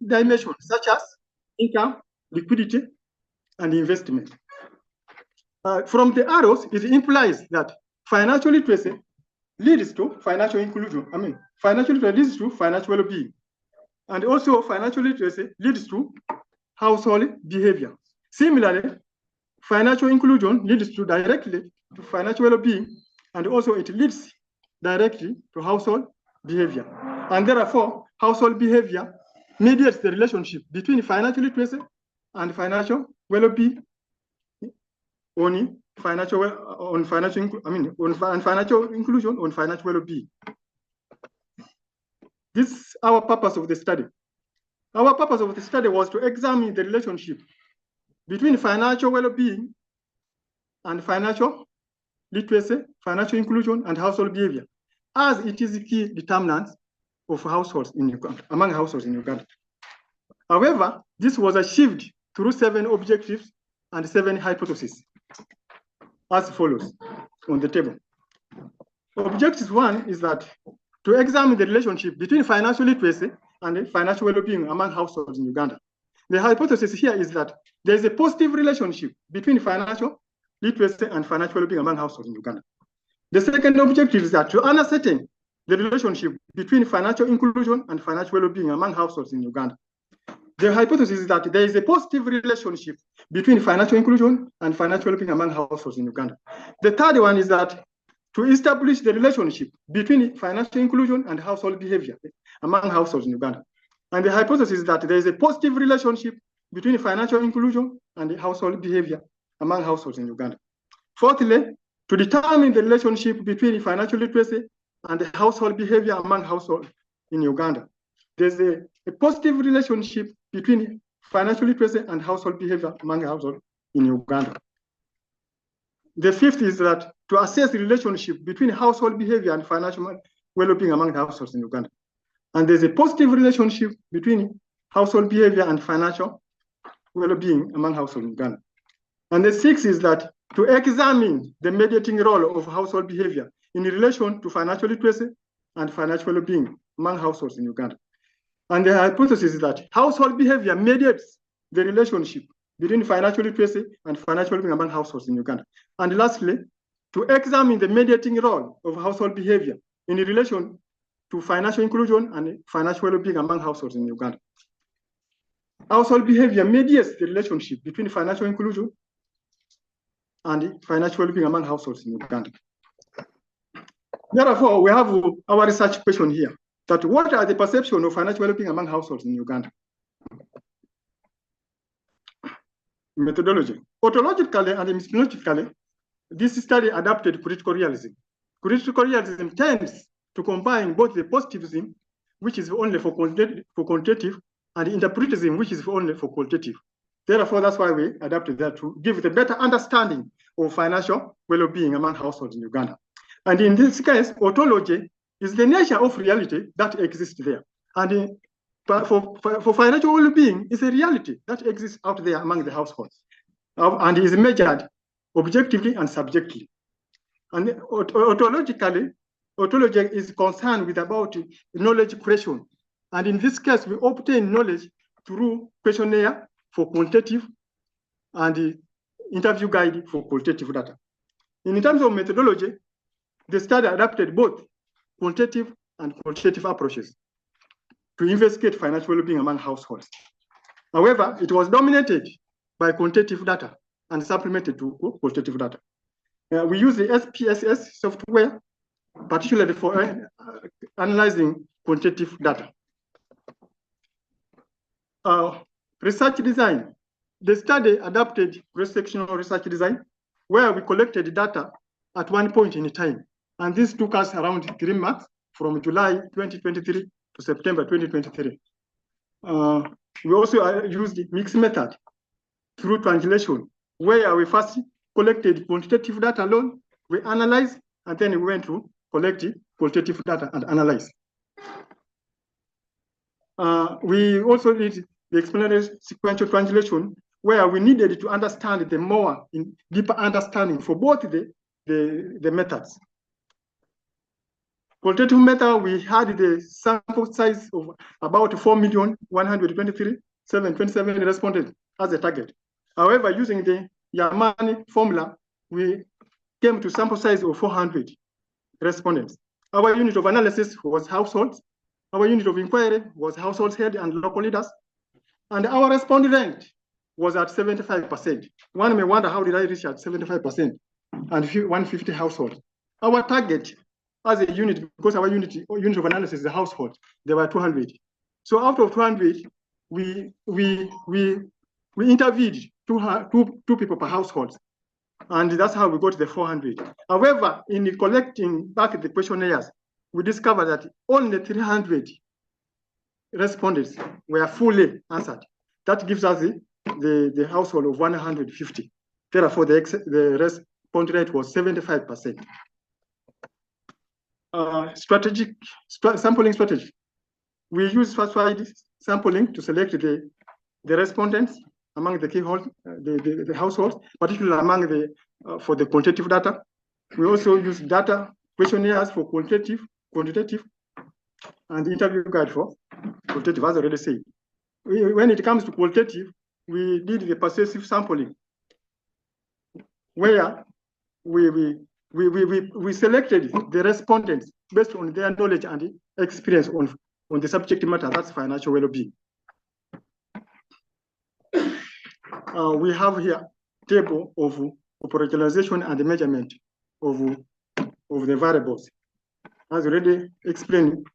dimensions such as income, liquidity, and investment. From the arrows, it implies that financial literacy leads to financial inclusion. Financial literacy leads to financial well-being. And also financial literacy leads to household behavior. Similarly, financial inclusion leads to directly to financial well-being, and also it leads directly to household behavior. And therefore, household behavior mediates the relationship between financial literacy and financial well-being on financial inclusion, on financial well-being. This is our purpose of the study. Our purpose of the study was to examine the relationship between financial well-being and financial literacy, financial inclusion, and household behavior, as it is the key determinant of households in Uganda, among households in Uganda. However, this was achieved through 7 objectives and 7 hypotheses, as follows on the table. Objective 1 is that to examine the relationship between financial literacy and financial well-being among households in Uganda. The hypothesis here is that there is a positive relationship between financial literacy and financial well-being among households in Uganda. The second objective is that to ascertain the relationship between financial inclusion and financial well-being among households in Uganda. The hypothesis is that there is a positive relationship between financial inclusion and financial well-being among households in Uganda. The third one is that to establish the relationship between financial inclusion and household behavior among households in Uganda. And the hypothesis is that there is a positive relationship between financial inclusion and household behavior among households in Uganda. Fourthly, to determine the relationship between financial literacy and household behavior among households in Uganda. There's a positive relationship between financial literacy and household behavior among households in Uganda. The fifth is that to assess the relationship between household behavior and financial well-being among households in Uganda. And there's a positive relationship between household behavior and financial well-being among households in Uganda. And the sixth is that to examine the mediating role of household behavior in relation to financial literacy and financial well-being among households in Uganda. And the hypothesis is that household behavior mediates the relationship between financial literacy and financial well-being among households in Uganda. And lastly, to examine the mediating role of household behavior in relation to financial inclusion and financial well-being among households in Uganda. Household behavior mediates the relationship between financial inclusion and financial well-being among households in Uganda. Therefore, we have our research question here, that what are the perceptions of financial well-being among households in Uganda? Methodology. Ontologically and epistemologically, this study adapted critical realism. Critical realism tends to combine both the positivism, which is only for quantitative, and interpretism, which is only for qualitative. Therefore, that's why we adapted that to give the better understanding of financial well-being among households in Uganda. And in this case, ontology is the nature of reality that exists there. And for financial well-being, is a reality that exists out there among the households and is measured objectively and subjectively. And ontologically, ontology is concerned with about knowledge question. And in this case, we obtain knowledge through questionnaire for quantitative and interview guide for qualitative data. In terms of methodology, the study adapted both quantitative and qualitative approaches to investigate financial well-being among households. However, it was dominated by quantitative data and supplemented to qualitative data. We use the SPSS software, particularly for analyzing quantitative data. Research design. The study adapted cross-sectional research design, where we collected data at one point in time. And this took us around 3 months, from July 2023 to September 2023. We also used the mixed method through translation, where we first collected quantitative data alone, we analyzed, and then we went to collect qualitative data and analyze. We also did the explanatory sequential translation, where we needed to understand the more in deeper understanding for both the methods. Qualitative method, we had the sample size of about 4,123,727 respondents as a target. However, using the Yamani formula, we came to sample size of 400 respondents. Our unit of analysis was households. Our unit of inquiry was households head and local leaders. And our response rate was at 75%. One may wonder, how did I reach at 75% and 150 households? Our target as a unit, because our unit of analysis is a household, there were 200. So out of 200, we interviewed two people per household. And that's how we got the 400. However, in collecting back the questionnaires, we discovered that only 300 respondents were fully answered. That gives us the household of 150. Therefore, the response rate was 75%. Sampling strategy. We use first-wide sampling to select the respondents among the the households, particularly among for the quantitative data. We also use data questionnaires for quantitative, and interview guide for qualitative, as I already said. When it comes to qualitative, we did the persuasive sampling, where we selected the respondents based on their knowledge and experience on the subject matter, that's financial well-being. We have here table of operationalization and measurement of the variables. As already explained,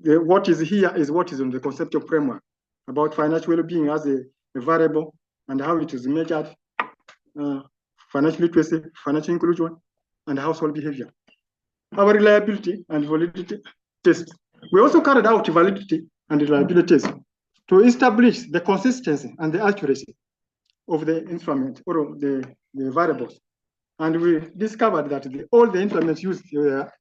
what is here is what is on the conceptual framework about financial well-being as a variable and how it is measured, financial literacy, financial inclusion, and household behavior. Our reliability and validity tests. We also carried out validity and reliability tests to establish the consistency and the accuracy of the instrument or the variables. And we discovered that all the instruments used were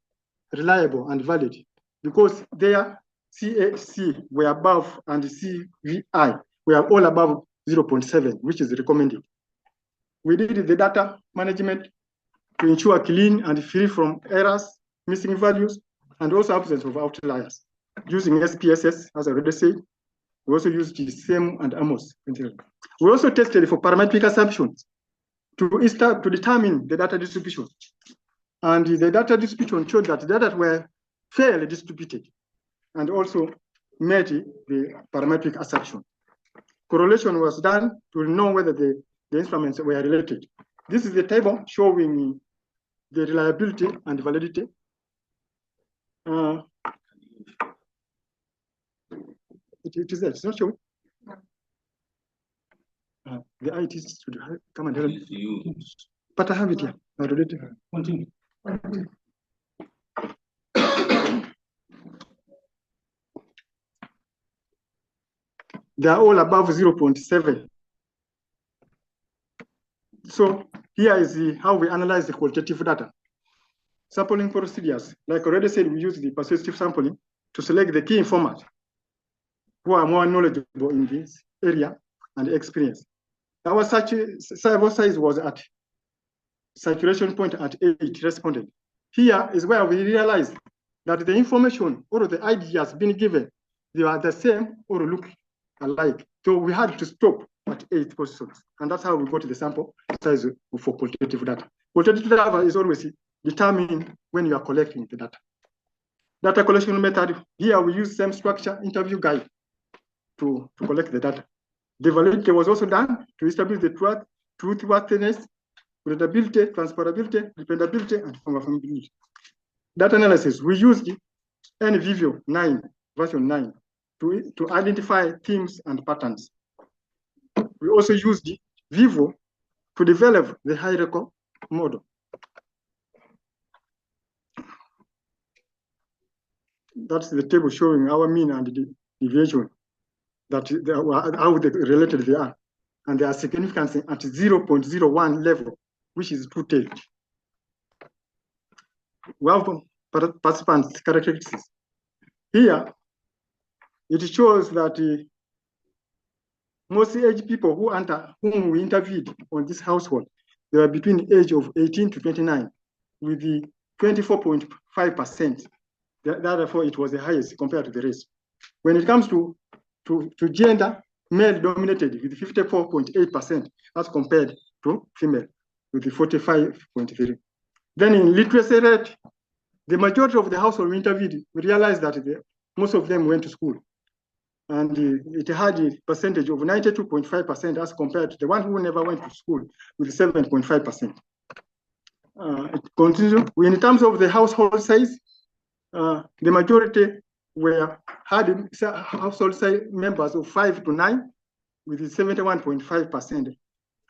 reliable and valid because their CAC were above and CVI were all above 0.7, which is recommended. We did the data management to ensure clean and free from errors, missing values, and also absence of outliers. Using SPSS, as I already said, we also used the SAME and AMOS. We also tested for parametric assumptions to determine the data distribution. And the data distribution showed that the data were fairly distributed and also met the parametric assumption. Correlation was done to know whether the instruments were related. This is the table showing the reliability and validity. It is there, it's not showing. The IT should come and help. But I have it here. I already have. Continue. They are all above 0.7. So here is how we analyze the qualitative data. Sampling procedures. Like I already said, we use the persuasive sampling to select the key informers who are more knowledgeable in this area and experience. Our sample size was at saturation point at 8 respondents. Here is where we realized that the information or the ideas being given, they are the same or look alike. So we had to stop at 8 positions. And that's how we got the sample size for qualitative data. Qualitative data is always determined when you are collecting the data. Data collection method, here we use same structure, interview guide to collect the data. The validity was also done to establish the truthworthiness, credibility, transferability, dependability, and confirmability. Data analysis, we used NVIVIO 9, version 9, to identify themes and patterns. We also used Vivo to develop the hierarchical model. That's the table showing our mean and the deviation, that how related they are. And they are significant at 0.01 level, which is two-tailed. We have participants' characteristics. Here, it shows that most age people whom we interviewed on this household, they were between the age of 18 to 29, with the 24.5% Therefore, it was the highest compared to the rest. When it comes to gender, male dominated with 54.8% as compared to female with the 45.3%. Then in literacy rate, the majority of the households we interviewed, we realized that most of them went to school. And it had a percentage of 92.5% as compared to the one who never went to school with 7.5%. It continues. In terms of the household size, the majority had household size members of 5 to 9 with 71.5%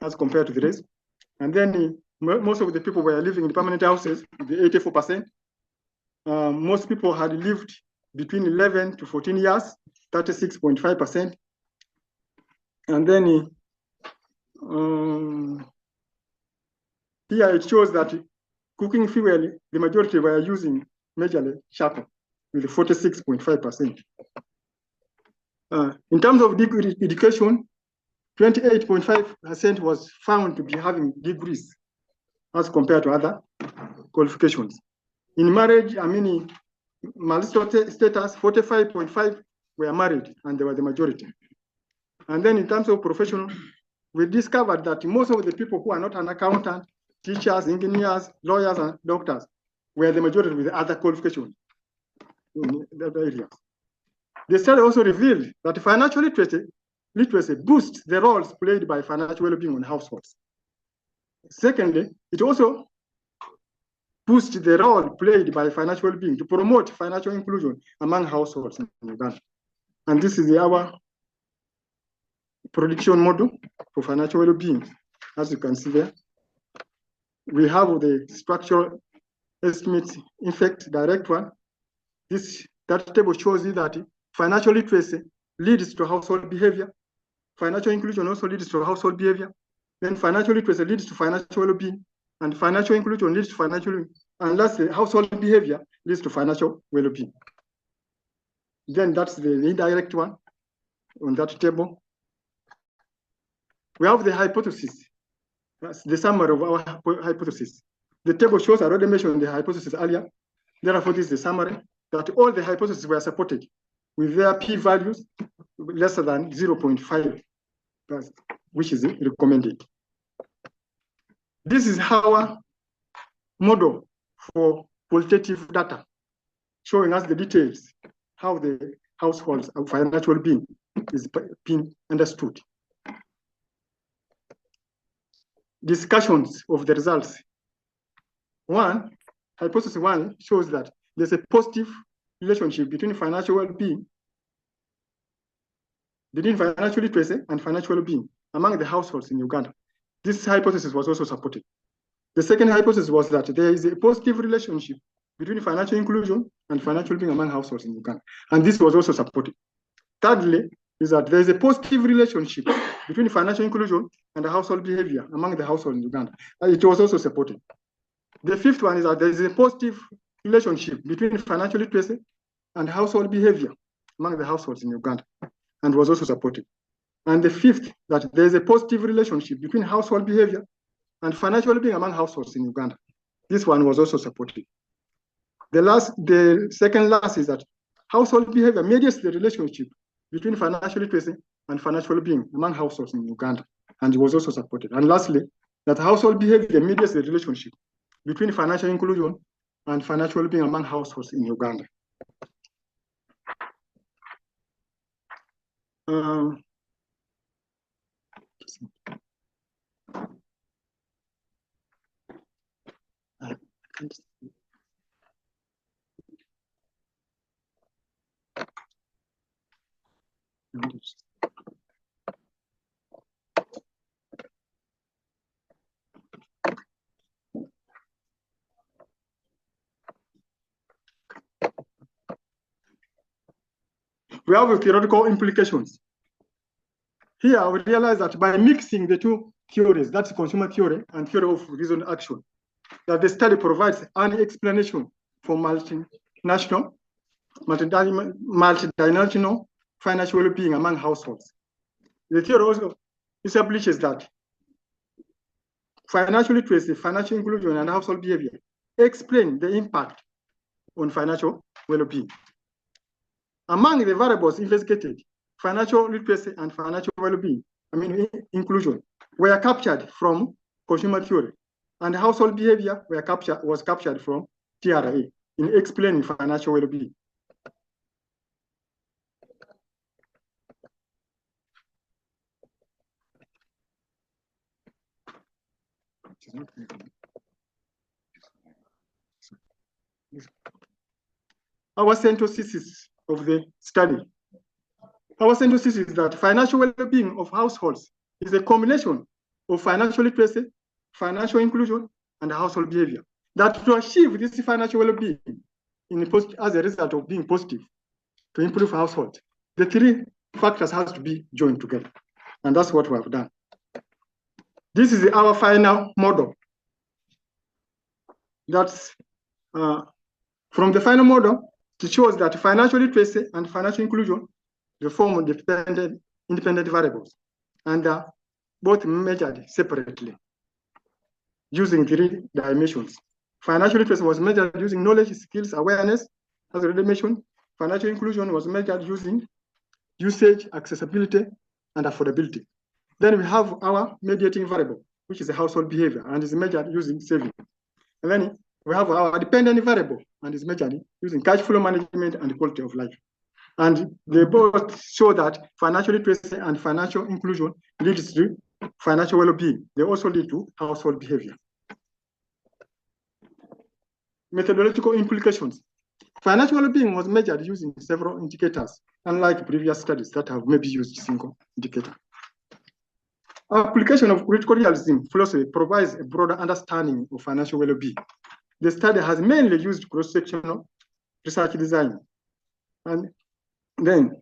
as compared to the rest. And then most of the people were living in permanent houses, the 84%. Most people had lived between 11 to 14 years, 36.5%. And then here it shows that cooking fuel, the majority were using majorly charcoal with 46.5%. In terms of education, 28.5% was found to be having degrees as compared to other qualifications. In marriage, marital status, 45.5% were married, and they were the majority. And then in terms of professional, we discovered that most of the people who are not an accountant, teachers, engineers, lawyers, and doctors were the majority with other qualifications in that area. The study also revealed that financial literacy boosts the roles played by financial well-being on households. Secondly, it also boosts the role played by financial well-being to promote financial inclusion among households in Uganda. And this is our prediction model for financial well-being. As you can see there, we have the structural estimate effect direct one. That table shows you that financial literacy leads to household behavior. Financial inclusion also leads to household behavior. Then financial literacy leads to financial well-being, and financial inclusion leads to financial, and lastly, household behavior leads to financial well-being. Then that's the indirect one on that table. We have the hypothesis. That's the summary of our hypothesis. The table shows I already mentioned the hypothesis earlier. Therefore, this is the summary that all the hypotheses were supported with their p-values less than 0.5, which is recommended. This is our model for qualitative data, showing us the details, how the households of financial well-being is being understood. Discussions of the results. Hypothesis one shows that there's a positive relationship between financial well-being, between financial literacy and financial well-being among the households in Uganda. This hypothesis was also supported. The second hypothesis was that there is a positive relationship between financial inclusion and financial well-being among households in Uganda, and this was also supported. Thirdly, is that there is a positive relationship between financial inclusion and the household behavior among the households in Uganda, and it was also supported. The fifth one is that there is a positive relationship between financial literacy and household behavior among the households in Uganda, and was also supported. And the fifth, that there is a positive relationship between household behavior and financial well-being among households in Uganda. This one was also supported. The second last is that household behavior mediates the relationship between financial literacy and financial well-being among households in Uganda, and it was also supported. And lastly, that household behavior mediates the relationship between financial inclusion and financial well-being among households in Uganda. We have theoretical implications. Here, we realize that by mixing the two theories, that's consumer theory and theory of reasoned action, that the study provides an explanation for multinational, multidimensional financial well-being among households. The theory also establishes that financial literacy, financial inclusion, and household behavior explain the impact on financial well-being. Among the variables investigated, financial literacy and financial well-being, inclusion, were captured from consumer theory, and household behavior was captured from TRA in explaining financial well-being. Our central thesis of the study. Our central thesis is that financial well-being of households is a combination of financial literacy, financial inclusion, and household behavior. That to achieve this financial well-being as a result of being positive, to improve households, the three factors has to be joined together. And that's what we have done. This is our final model. That's from the final model, it shows that financial literacy and financial inclusion form independent variables, and are both measured separately using 3 dimensions. Financial literacy was measured using knowledge, skills, awareness, as already mentioned. Financial inclusion was measured using usage, accessibility, and affordability. Then we have our mediating variable, which is a household behavior, and is measured using saving. And then we have our dependent variable, and is measured using cash flow management and quality of life. And they both show that financial literacy and financial inclusion leads to financial well-being. They also lead to household behavior. Methodological implications. Financial well-being was measured using several indicators, unlike previous studies that have maybe used a single indicator. Application of critical realism philosophy provides a broader understanding of financial well-being. The study has mainly used cross-sectional research design. And then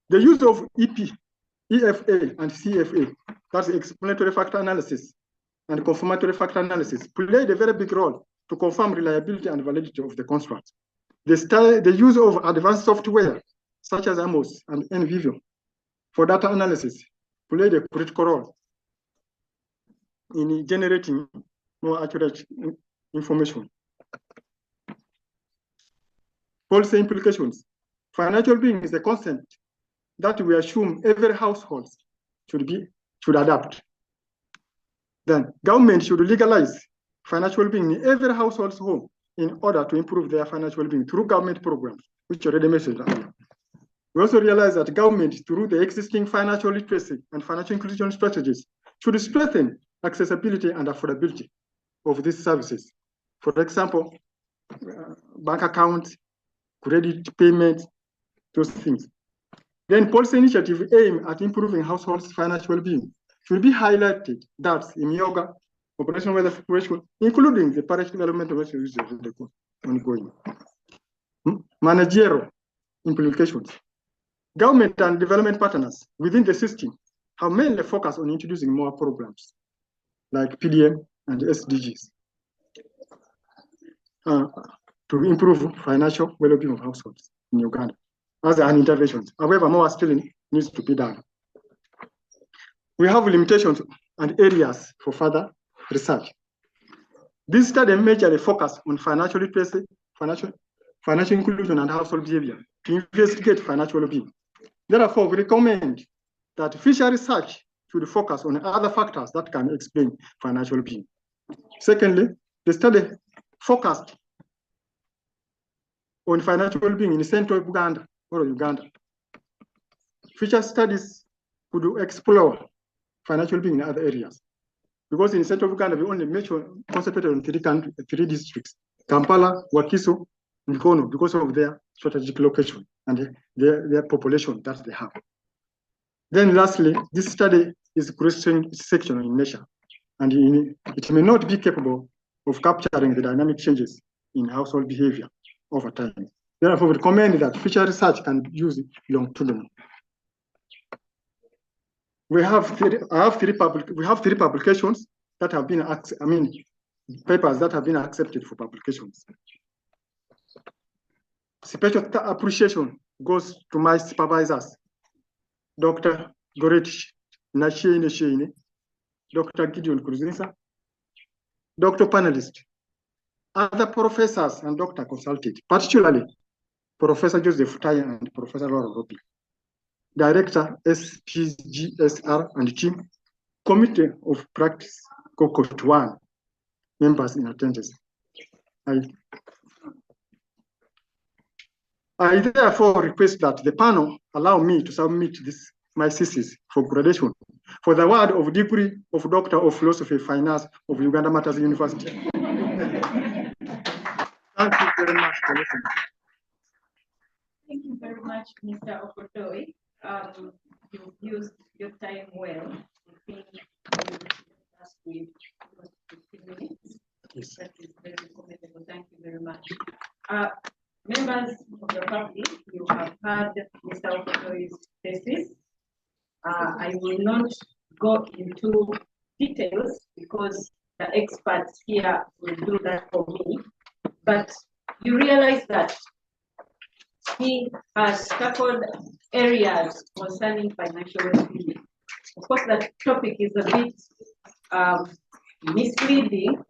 the use of EP, EFA, and CFA, that's explanatory factor analysis and confirmatory factor analysis, played a very big role to confirm reliability and validity of the construct. The use of advanced software, such as AMOS and NVIVIO, for data analysis played a critical role in generating more accurate information. Policy implications. Financial being is a concept that we assume every household should adopt. Then government should legalize financial being in every household's home in order to improve their financial being through government programs, which already mentioned earlier. We also realize that government, through the existing financial literacy and financial inclusion strategies, should strengthen accessibility and affordability of these services. For example, bank accounts, credit payments, those things. Then policy initiative aim at improving households' financial well-being should be highlighted. That's in yoga, operational wealth creation, including the parish development of ongoing. Managerial implications. Government and development partners within the system have mainly focused on introducing more programs like PDM and SDGs to improve financial well-being of households in Uganda as an intervention. However, more still needs to be done. We have limitations and areas for further research. This study majorly focused on financial literacy, financial inclusion, and household behavior to investigate financial well-being. Therefore, we recommend that future research should focus on other factors that can explain financial well-being. Secondly, the study focused on financial well-being in central Uganda or Uganda. Future studies could explore financial well-being in other areas. Because in central Uganda, we only concentrated on 3 districts, Kampala, Wakiso, and Kono, because of their strategic location and their population that they have. Then lastly, this study is cross-sectional in nature, and it may not be capable of capturing the dynamic changes in household behavior over time. Therefore, we recommend that future research can use longitudinal. We have three publications that have been, papers that have been accepted for publications. Special appreciation goes to my supervisors, Dr. Goretich Nashine, Dr. Gideon Kruzinsa, Dr. Panelist, other professors and doctor consulted, particularly Professor Joseph Taya and Professor Laura Robi. Director, SPGSR and team, Committee of Practice, COCOT 1, members in attendance. I therefore request that the panel allow me to submit my thesis for gradation for the award of degree of Doctor of Philosophy Finance of Uganda Matters University. Thank you very much for listening. Thank you very much, Mr. Okotoi. You've used your time well. I think you asked with 15 minutes. Yes. That is very commendable. Thank you very much. Members of the public, you have heard Mr. Okotoi's thesis. I will not go into details because the experts here will do that for me. But you realize that he has tackled areas concerning financial well-being. Of course, that topic is a bit misleading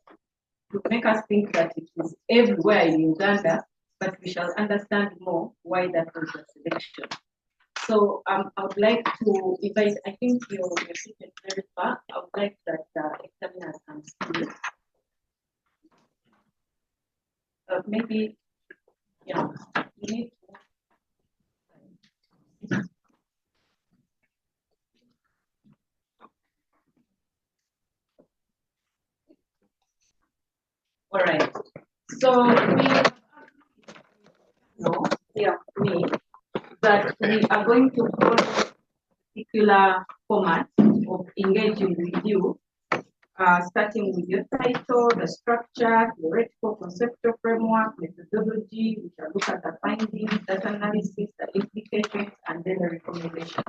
to make us think that it is everywhere in Uganda, but we shall understand more why that was the selection. So I would like to invite, I think your message is very far. I would like that examiners can speak. Maybe, yeah, you need to. All right. So we know, me, that we are going to follow a particular format of engaging with you, starting with your title, the structure, theoretical, conceptual framework, methodology. We shall look at the findings, data analysis, the implications, and then the recommendations.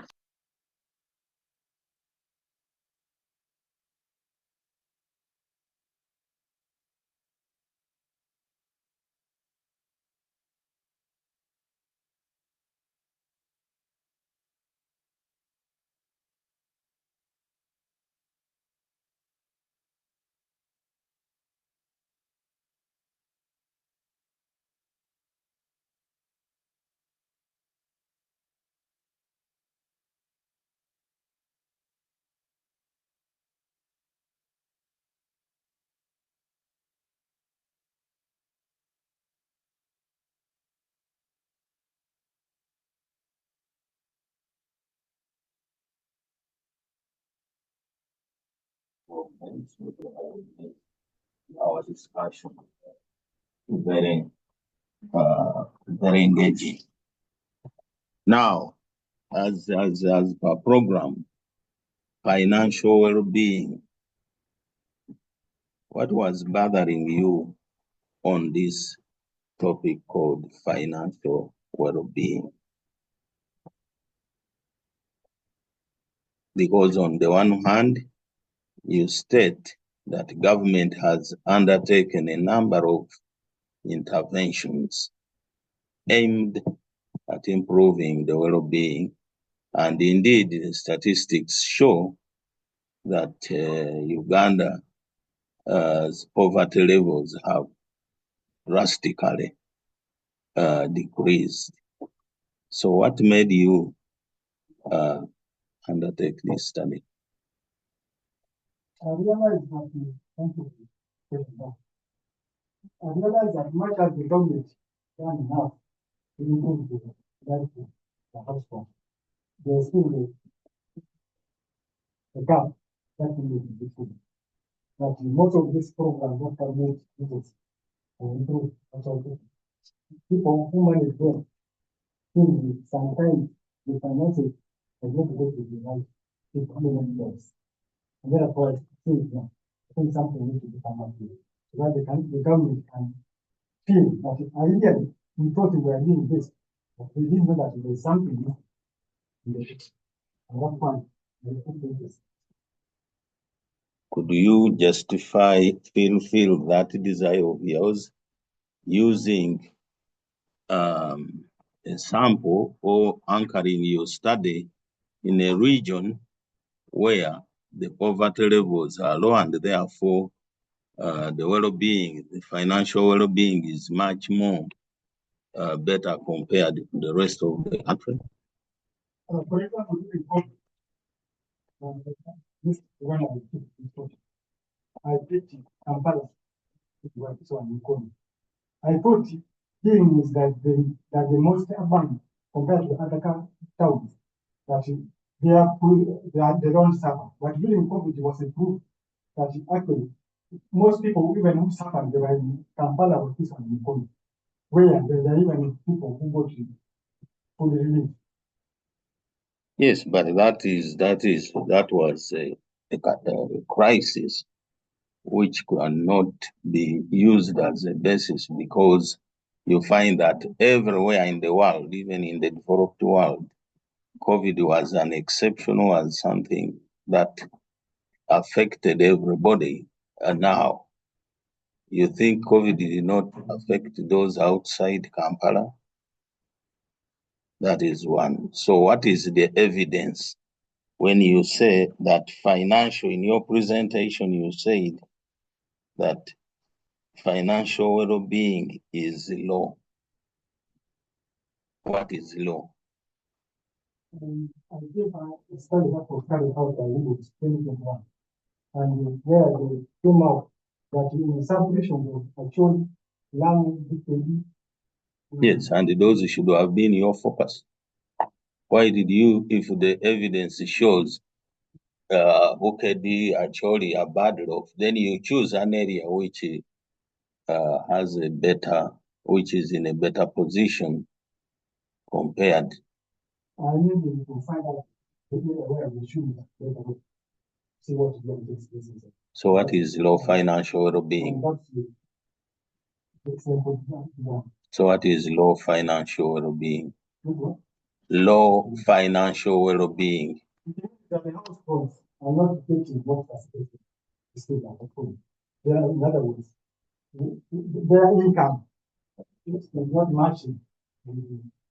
Our discussion very engaging. Now, as per program, financial well-being, what was bothering you on this topic called financial well-being? Because on the one hand, you state that government has undertaken a number of interventions aimed at improving the well-being, and indeed the statistics show that Uganda's poverty levels have drastically decreased. So what made you undertake this study? I realized that much as the government done enough to improve the household, there's still a gap that we need to be filled. That most of these programs what can make it improve household. People who manage them think sometimes the finances are not going to be right to implement those. And therefore, I think something needs to be come up with so that the government can feel that ideally we thought we were doing this, but we didn't know that there is something in the fix. At what point we do this? Could you justify, fulfill that desire of yours using a sample or anchoring your study in a region where the poverty levels are low and therefore the well-being, the financial well-being is much more better compared to the rest of the country? For example, this when I took this photo, I did Kampala, so I'm calling. I thought hearing is that the most urban compared to other towns, that they don't suffer. But during COVID, it was a proof that actually most people, even who suffer, they were in Kampala or this one in Congo, where there are even people who go to fully relief. Yes, but that was a crisis which cannot be used as a basis, because you find that everywhere in the world, even in the developed world, COVID was an exceptional as something that affected everybody. And now, you think COVID did not affect those outside Kampala? That is one. So what is the evidence when you say that financial, in your presentation, you said that financial well-being is low? What is low? I gave a study that was carried out by Women's 2021, and where they came out that in the submission was actually learning differently. Yes, and those should have been your focus. Why did you, if the evidence shows OKD actually a bad off, then you choose an area which has a better, which is in a better position compared? I need to find out where we should see what this is. So what is low financial well-being? So what is low financial well-being? Low financial well-being. The households are not getting what facilities to stay at home. In other words, their income is not matching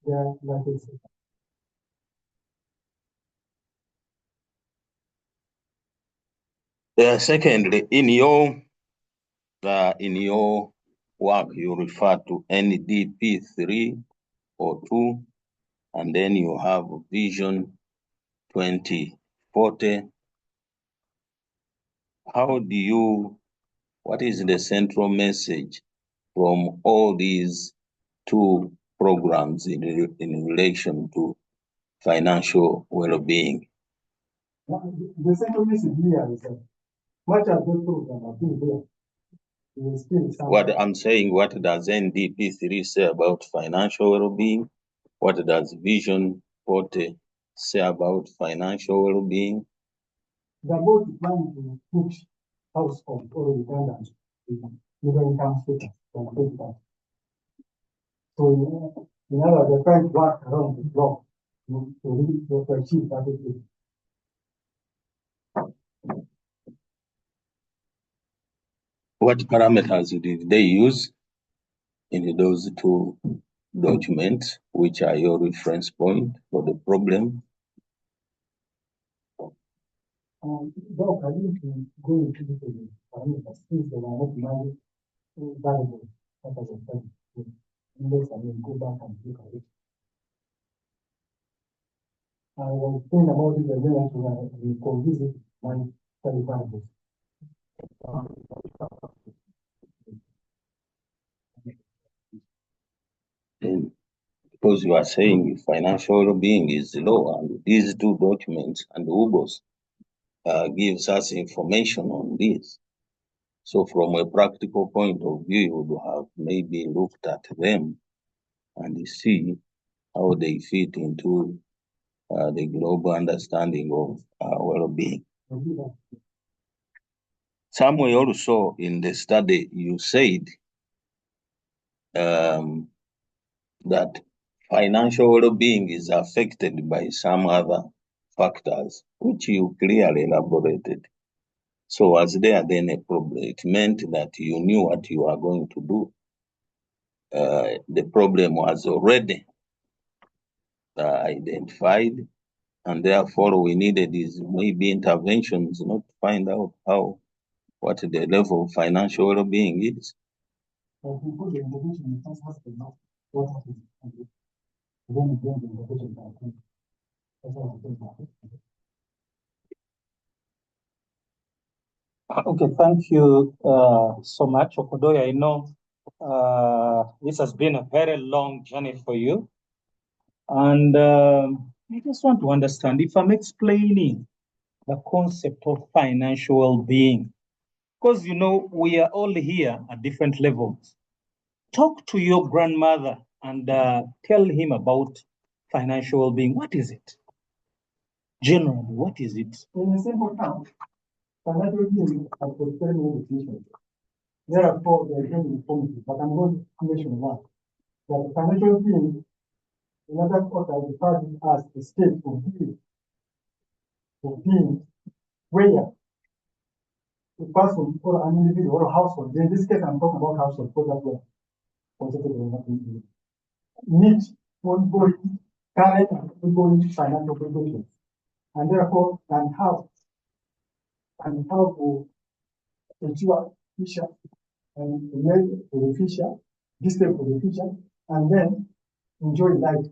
their life expectancy. Secondly, in your work, you refer to NDP 3 or 2, and then you have Vision 2040. What is the central message from all these two programs in relation to financial well-being? The second message here is that much of those programs are being there. What I'm saying, what does NDP3 say about financial well-being? What does Vision 40 say about financial well-being? They're both trying to push households or Ugandans middle income status from that. So in other words, they're trying to work around the block to achieve that objective. What parameters did they use in those two documents, which are your reference point for the problem? Doc, I didn't go into the parameters since they were not my variables that I was studying. Unless I will go back and look at it. I was thinking about it and then I will revisit my study variables. Because you are saying financial well-being is low, and these two documents and UGOS gives us information on this. So from a practical point of view, you would have maybe looked at them and see how they fit into the global understanding of well-being. Somewhere also in the study, you said that financial well-being is affected by some other factors, which you clearly elaborated. So was there then a problem? It meant that you knew what you were going to do. The problem was already identified, and therefore we needed these maybe interventions, not to find out what the level of financial well-being is. what happens. And then again, the interpretation can come. That's how I think about it. Okay, thank you so much, Okodoy. I know this has been a very long journey for you. And I just want to understand if I'm explaining the concept of financial well-being, because you know we are all here at different levels. Talk to your grandmother and tell him about financial well-being. What is it? Generally, what is it? In a simple term, financial well-being has got very many definitions. Therefore, there are many information, but I'm going to mention one. That financial well-being, in other quarters, referred to as a state of being where a person or an individual or a household, in this case, I'm talking about household, because that's what considered as needs ongoing current and ongoing financial obligations, and therefore can have to ensure future and make for the future, distant for the future, and then enjoy life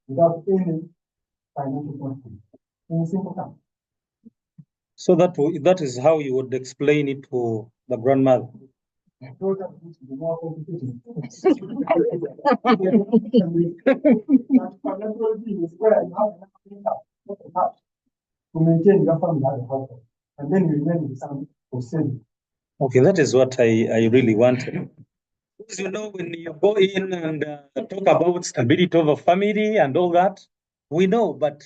without any financial constraint. In simple terms. So that is how you would explain it to the grandmother. So that needs to be more complicated. Financial well-being is where you have enough income to maintain your family as a household, and then you remain with some for saving. Okay, that is what I really wanted. Because you know, when you go in and talk about stability of a family and all that, we know, but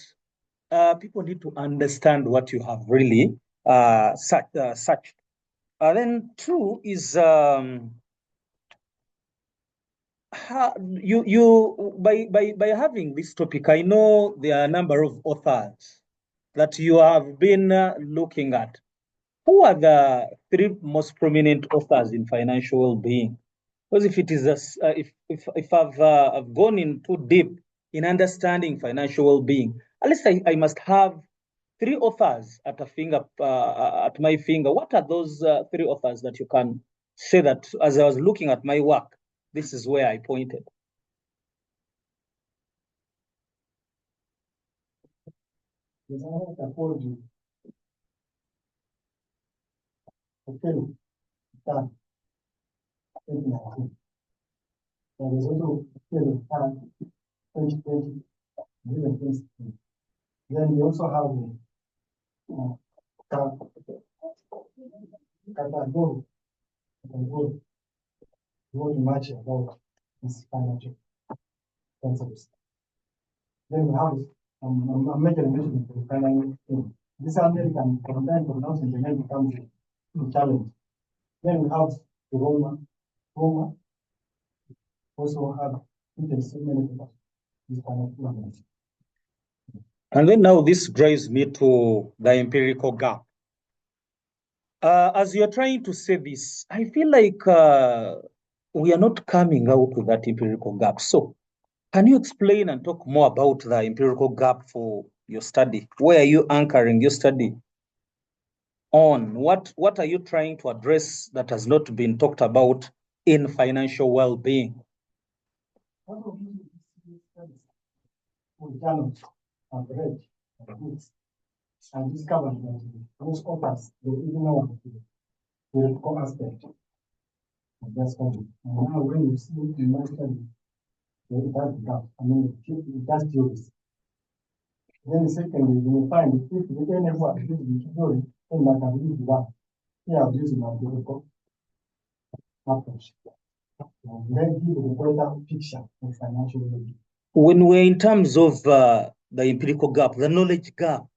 people need to understand what you have really such. Then two is by having this topic, I know there are a number of authors that you have been looking at. Who are the three most prominent authors in financial well-being? Because if it is if I've gone in too deep in understanding financial well-being, at least I must have three authors at at my finger. What are those three authors that you can say that as I was looking at my work, this is where I pointed? Okay. Done. There is also 2020, then we also have very much about this financial concepts. Then we have I'm making a mention of the financial thing. This American from time to now, the name becomes a challenge. Then we have the Roma also have so many people. And then now this drives me to the empirical gap. As you're trying to say this, I feel like we are not coming out with that empirical gap. So can you explain and talk more about the empirical gap for your study? Where are you anchoring your study on? What are you trying to address that has not been talked about in financial well-being? And discovered that those authors, they even know the core aspect of that study. And now when you see in my study, it does gap. I mean, it does do this. Then secondly, you will find if the any work is doing, then I can use one. Here I'm using my empirical approach. Then give a better picture of financial well-being. When we're in terms of the empirical gap, the knowledge gap,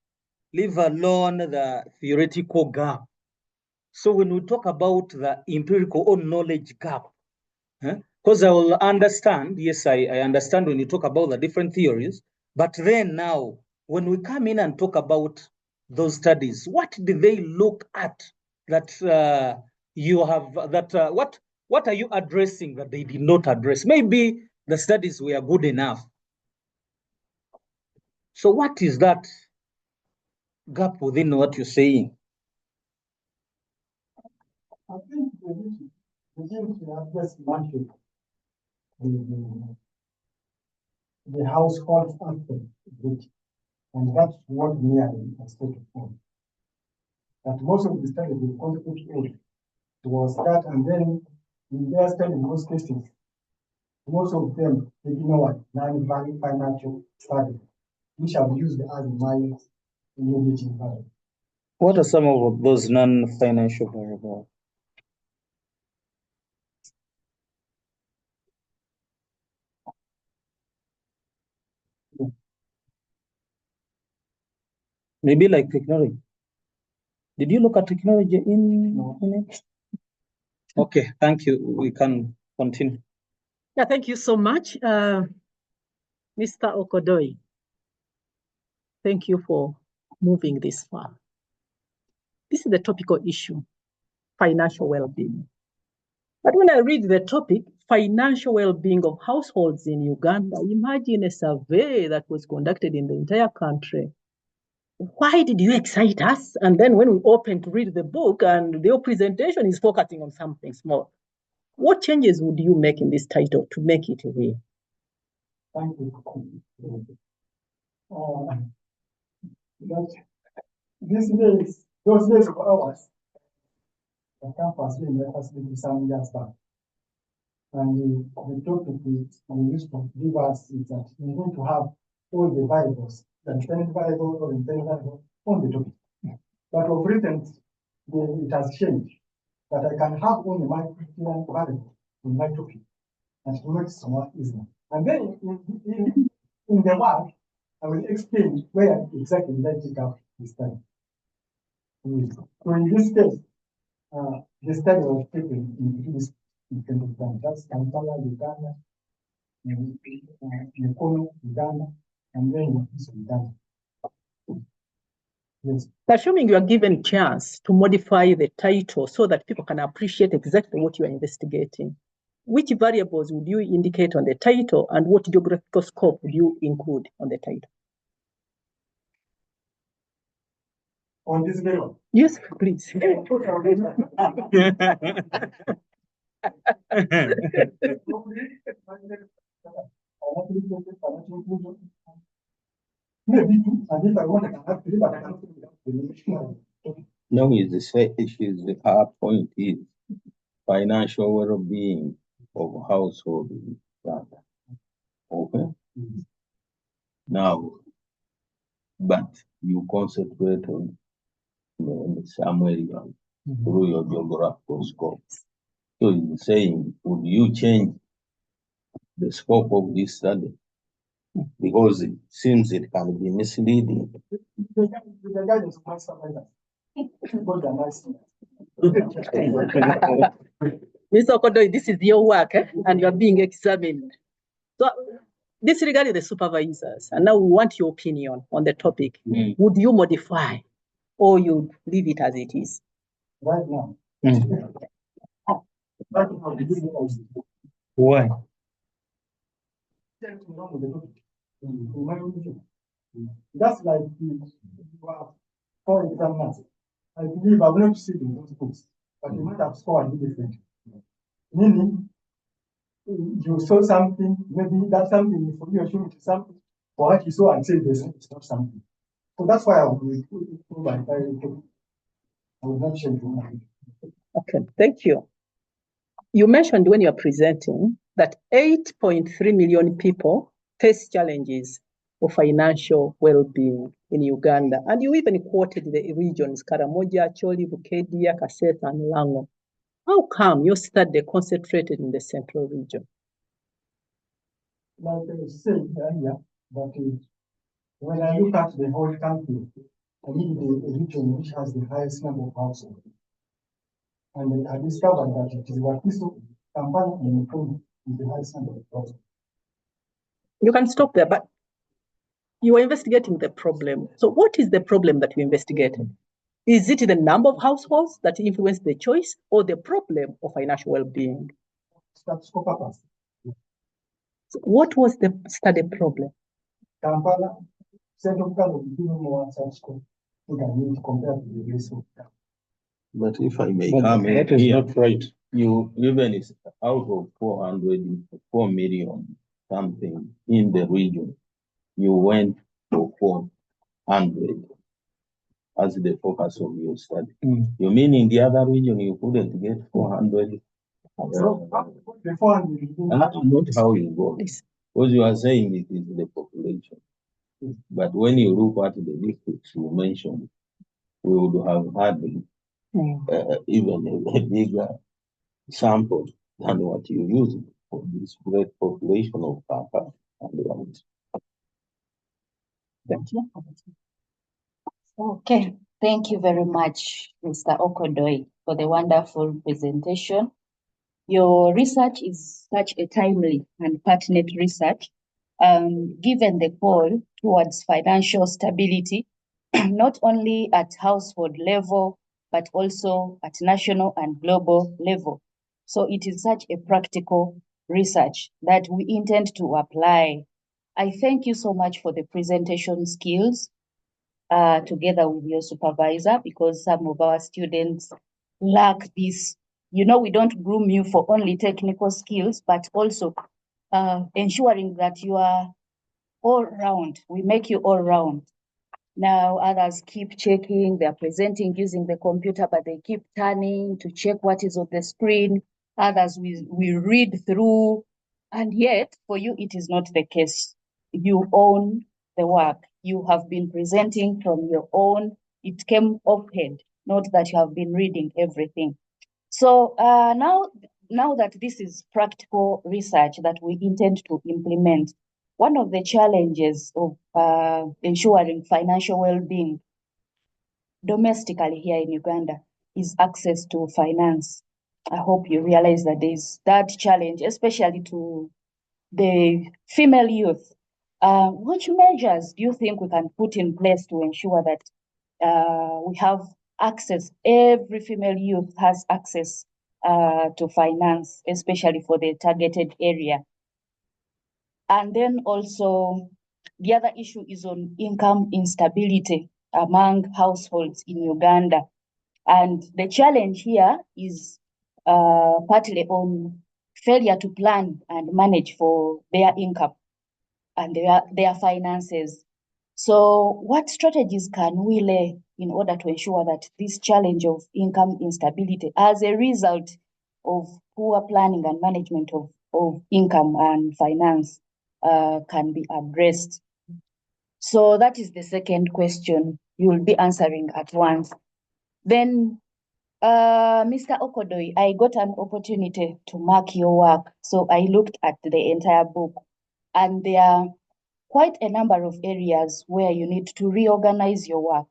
leave alone the theoretical gap. So when we talk about the empirical or knowledge gap, because I will understand, yes, I understand when you talk about the different theories, but then now, when we come in and talk about those studies, what do they look at that you have, that what are you addressing that they did not address? Maybe the studies were good enough. So what is that gap within what you're saying? I think the issue is to address market. the household income rate. And that's what we are expected for. That most of the study will contribute towards that, and then in their study, in most cases, most of them, they do know what non-value financial study, which have used as my immediate environment. What are some of those non-financial variables? Maybe like technology. Did you look at technology in it? Okay, thank you. We can continue. Yeah, thank you so much, Mr. Okodoi. Thank you for moving this far. This is the topical issue, financial well-being. But when I read the topic, financial well-being of households in Uganda, imagine a survey that was conducted in the entire country. Why did you excite us? And then when we open to read the book and your presentation is focusing on something small, what changes would you make in this title to make it real? Thank you. These days, those days of ours, the campus in the facility some years back. And the topic we used to give us is that we need to have all the variables, the infinite variable or infinite variable on the topic. But of recent, it has changed. That I can have only my variable in my topic. And it makes it more easier. And then in the work, I will explain where exactly I take up the study. So in this case, the study was taken in this time. That's Kampala, Uganda, Nakuru, Uganda, and then Uganda. Yes. Assuming you are given a chance to modify the title so that people can appreciate exactly what you are investigating, which variables would you indicate on the title and what geographical scope would you include on the title? On this level? Yes, please. Maybe two, and if I want, I can have three, but I cannot do No, our point is financial well-being of household in Uganda. Okay. Now, but you concentrate on some area through your geographical scope. So you're saying, would you change the scope of this study? Because it seems it can be misleading. The guidance of my survivors. Mr. Okodoi, this is your work, and you are being examined. So, disregarding the supervisors, and now we want your opinion on the topic. Would you modify, or you leave it as it is? Right now. Why? That's like for example, I believe I've not seen in those books, but you might have scored different. Meaning, you saw something, maybe that's something for you, show it something, or what you saw and say it's not something. So that's why I will not change my mind. Okay, thank you. You mentioned when you are presenting that 8.3 million people face challenges of financial well-being in Uganda. And you even quoted the regions, Karamoja, Choli, Bukedia, Kaseta, and Lango. How come your study concentrated in the central region? Like I said earlier, but when I look at the whole country, I need the region which has the highest number of households. And I discovered that it is Wakiso, Kampala, and Nakuru is the highest number of households. You can stop there, but you are investigating the problem. So what is the problem that you investigated? Is it the number of households that influence the choice, or the problem of financial well-being? Statistical purpose. So what was the study problem? Kampala, Central Uganda will be more statistical compared to the rest of Uganda. But if I may But come in that is here, not right. you even is out of 4 million something in the region, you went for 400 as the focus of your study. You mean in the other region you couldn't get 400? Not how you go. Because you are saying it is the population. But when you look at the districts you mentioned, we would have had even a bigger sample than what you use for this great population of Papa and the others. Thank you. Okay, thank you very much, Mr. Okodoi, for the wonderful presentation. Your research is such a timely and pertinent research, given the call towards financial stability, not only at household level, but also at national and global level. So it is such a practical research that we intend to apply. I thank you so much for the presentation skills, together with your supervisor, because some of our students lack this. You know, we don't groom you for only technical skills, but also ensuring that you are all round. We make you all round. Now others keep checking, they're presenting using the computer, but they keep turning to check what is on the screen. Others we read through, and yet for you it is not the case. You own the work. You have been presenting from your own, it came off-hand, not that you have been reading everything. So now that this is practical research that we intend to implement, one of the challenges of ensuring financial well-being domestically here in Uganda is access to finance. I hope you realize that there is that challenge, especially to the female youth. Which measures do you think we can put in place to ensure that we have access, every female youth has access to finance, especially for the targeted area? And then also, the other issue is on income instability among households in Uganda. And the challenge here is partly on failure to plan and manage for their income and their finances. So what strategies can we lay in order to ensure that this challenge of income instability as a result of poor planning and management of income and finance can be addressed? So that is the second question you will be answering at once. Then, Mr. Okodoi, I got an opportunity to mark your work. So I looked at the entire book, and there are quite a number of areas where you need to reorganize your work.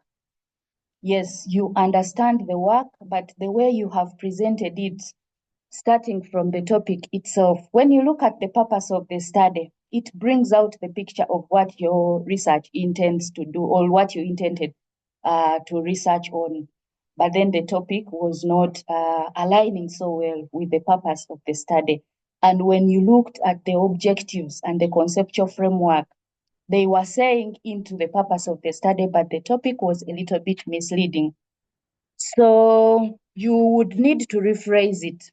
Yes, you understand the work, but the way you have presented it, starting from the topic itself, when you look at the purpose of the study, it brings out the picture of what your research intends to do or what you intended to research on. But then the topic was not aligning so well with the purpose of the study. And when you looked at the objectives and the conceptual framework, they were saying into the purpose of the study, but the topic was a little bit misleading. So you would need to rephrase it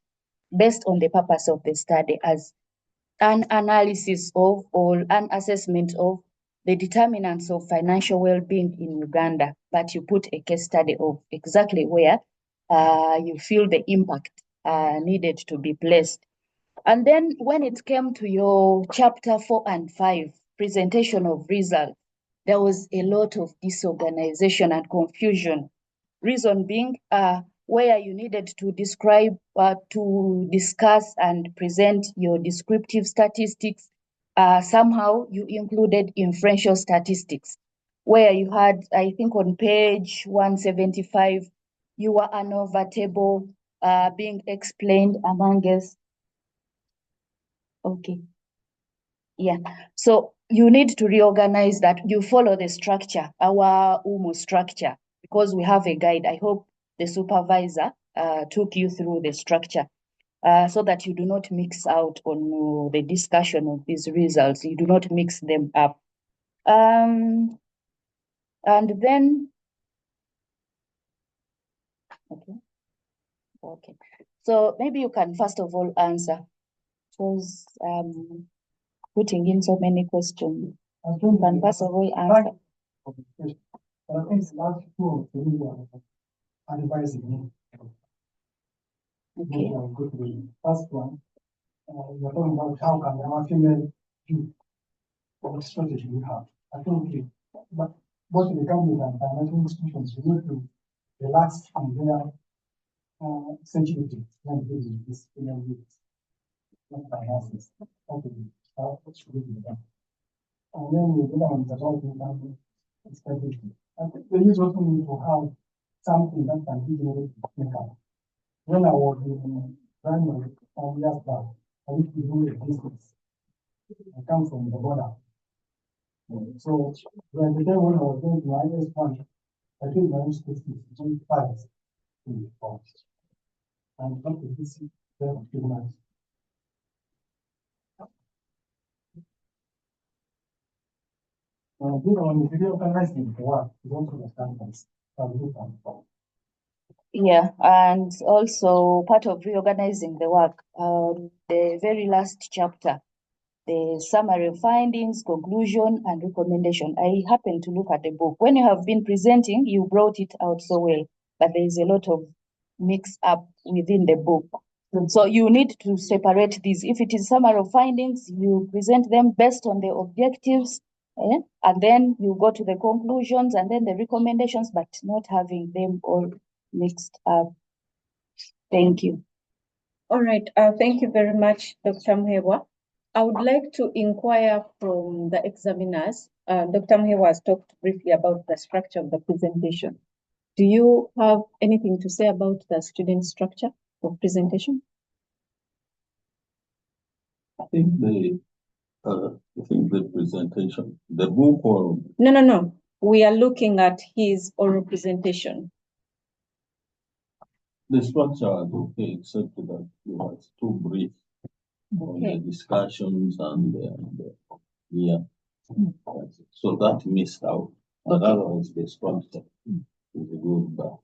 based on the purpose of the study as an analysis of or an assessment of the determinants of financial well-being in Uganda, but you put a case study of exactly where you feel the impact needed to be placed. And then when it came to your chapter 4 and 5, presentation of results, there was a lot of disorganization and confusion. Reason being, where you needed to describe, to discuss and present your descriptive statistics, somehow you included inferential statistics, where you had, I think on page 175, your ANOVA table being explained among us. Okay. Yeah. So you need to reorganize that. You follow the structure, our UMO structure, because we have a guide. I hope the supervisor took you through the structure so that you do not mix out on the discussion of these results. You do not mix them up. And then, okay. So maybe you can first of all answer, because putting in so many questions. I think Can the first of all answer. question, but I think the last two or three are advising me. Okay. Go to the first one. You're talking about how can our female do what strategy we have. I think but both the government and financial institutions need to relax on their sensitivity when dealing with this female youth. Not finances. Okay. What should we do then? And then we go down the road in strategy. I think the youth also need to have something that can be generated income. When I was in primary 5 years back, I used to do a business. I come from the border. So when the time when I was going to my S1, I think my school fees was only 5 in the cost. And not to visit there for 2 months. This one is reorganizing the work, is also the standards. Yeah, and also part of reorganizing the work, the very last chapter, the summary of findings, conclusion, and recommendation. I happened to look at the book. When you have been presenting, you brought it out so well, but there is a lot of mix up within the book. So you need to separate these. If it is summary of findings, you present them based on the objectives, and then you go to the conclusions and then the recommendations, but not having them all mixed up. Thank you. All right, thank you very much, Dr. Mhewa. I would like to inquire from the examiners. Dr. Mhewa has talked briefly about the structure of the presentation. Do you have anything to say about the student structure of presentation? I think the presentation, the book or No. We are looking at his oral presentation. the structure was okay, except that it was too brief on the discussions and yeah. So that missed out. Otherwise, the structure is good, but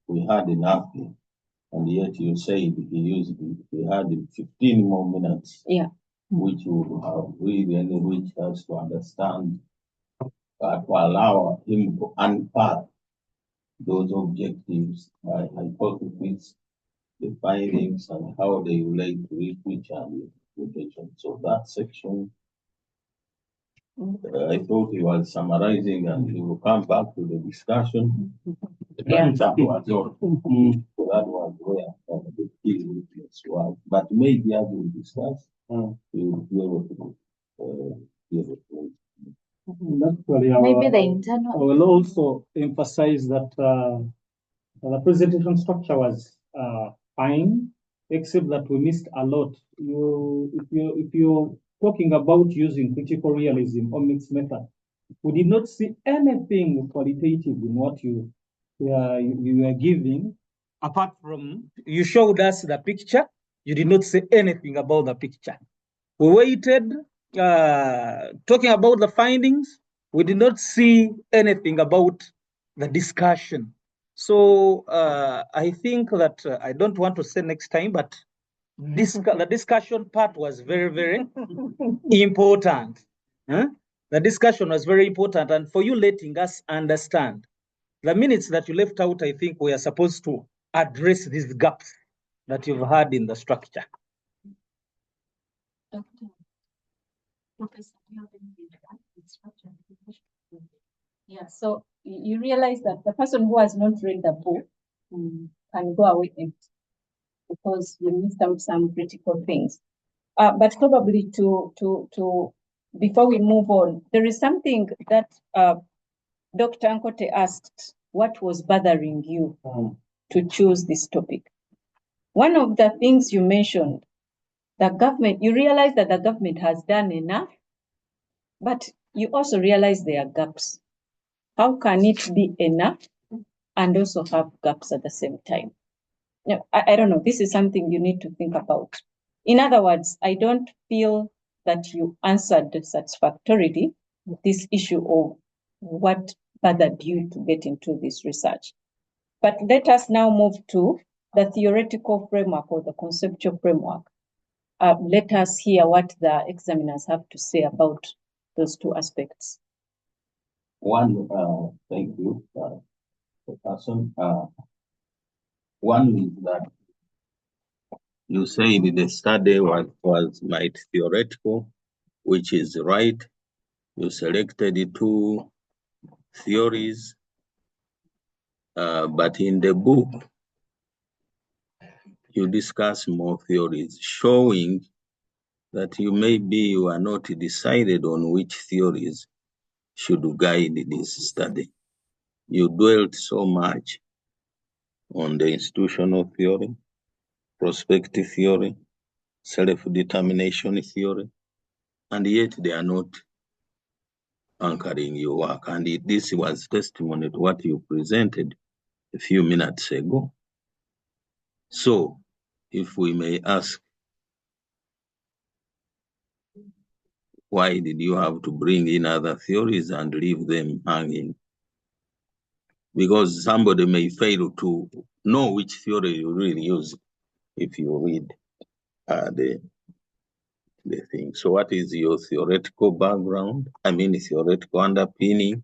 we had enough, and yet you said he had 15 more minutes. Yeah. Which would have really reached us to understand, to allow him to unpack those objectives by hypotheses, the findings, and how they relate to each and implication. So that section, I thought he was summarizing, and he will come back to the discussion. Yeah. That was all. So that was where the key weakness was. But maybe as we discuss, we will be able to Maybe the internal. I will also emphasize that the presentation structure was fine, except that we missed a lot. If you're talking about using critical realism or mixed method, we did not see anything qualitative in what you were giving, apart from you showed us the picture. You did not say anything about the picture. We waited, talking about the findings. We did not see anything about the discussion. So I think that I don't want to say next time, but the discussion part was very, very important. The discussion was very important, and for you letting us understand the minutes that you left out, I think we are supposed to address these gaps that you've had in the structure. Yeah, so you realize that the person who has not read the book can go away empty because you missed out some critical things. But probably to before we move on, there is something that Dr. Nkote asked, what was bothering you to choose this topic? One of the things you mentioned, the government, you realize that the government has done enough, but you also realize there are gaps. How can it be enough and also have gaps at the same time? No, I don't know. This is something you need to think about. In other words, I don't feel that you answered satisfactorily this issue of what bothered you to get into this research. But let us now move to the theoretical framework or the conceptual framework. let us hear what the examiners have to say about those two aspects. One, thank you, the person. One is that you said the study was might theoretical, which is right. You selected two theories, but in the book, you discuss more theories, showing that you are not decided on which theories should guide this study. You dwelt so much on the institutional theory, prospective theory, self-determination theory, and yet they are not anchoring your work. And this was testimony to what you presented a few minutes ago. So, if we may ask, why did you have to bring in other theories and leave them hanging? Because somebody may fail to know which theory you really use if you read the thing. So what is your theoretical background? I mean, theoretical underpinning?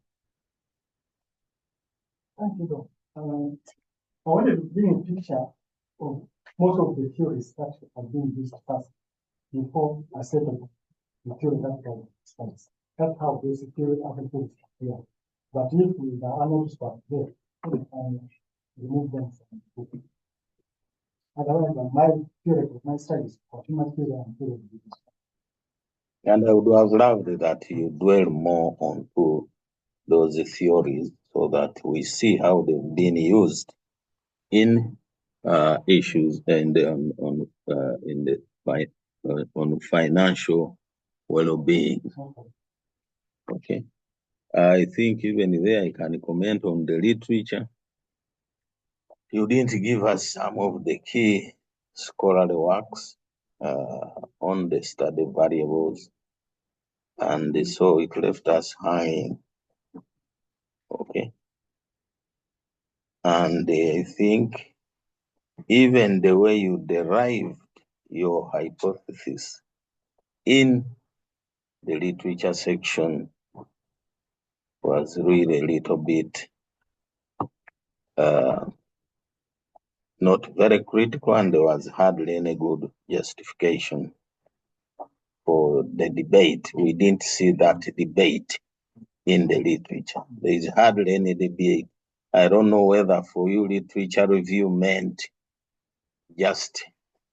Thank you, Doc. I wanted to bring a picture of most of the theories that have been used first before I set up the theoretical studies. That's how basic theory articles here. But if we are unnoticed back there, we can remove them from the book. Otherwise, my theory of my studies for human theory and theory of business. And I would have loved that you dwell more on those theories so that we see how they've been used in issues and on financial well-being. Okay. I think even there I can comment on the literature. You didn't give us some of the key scholarly works on the study variables, and so it left us hanging. Okay. And I think even the way you derived your hypothesis in the literature section was really a little bit not very critical, and there was hardly any good justification for the debate. We didn't see that debate in the literature. There is hardly any debate. I don't know whether for you literature review meant just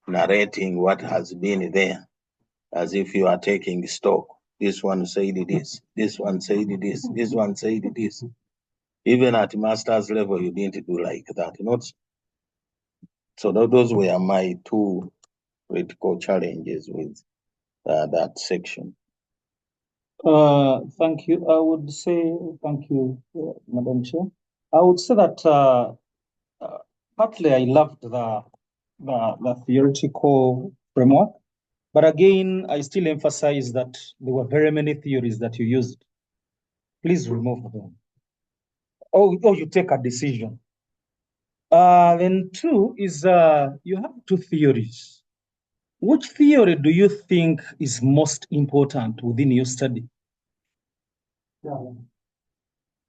narrating what has been there, as if you are taking stock. This one said this, this one said this, this one said this. Even at master's level, you didn't do like that. Not so. Those were my two critical challenges with that section. Thank you. I would say thank you, Madam Chair. I would say that partly I loved the theoretical framework, but again, I still emphasize that there were very many theories that you used. Please remove them. Oh, you take a decision. Then two is you have two theories. Which theory do you think is most important within your study? Yeah.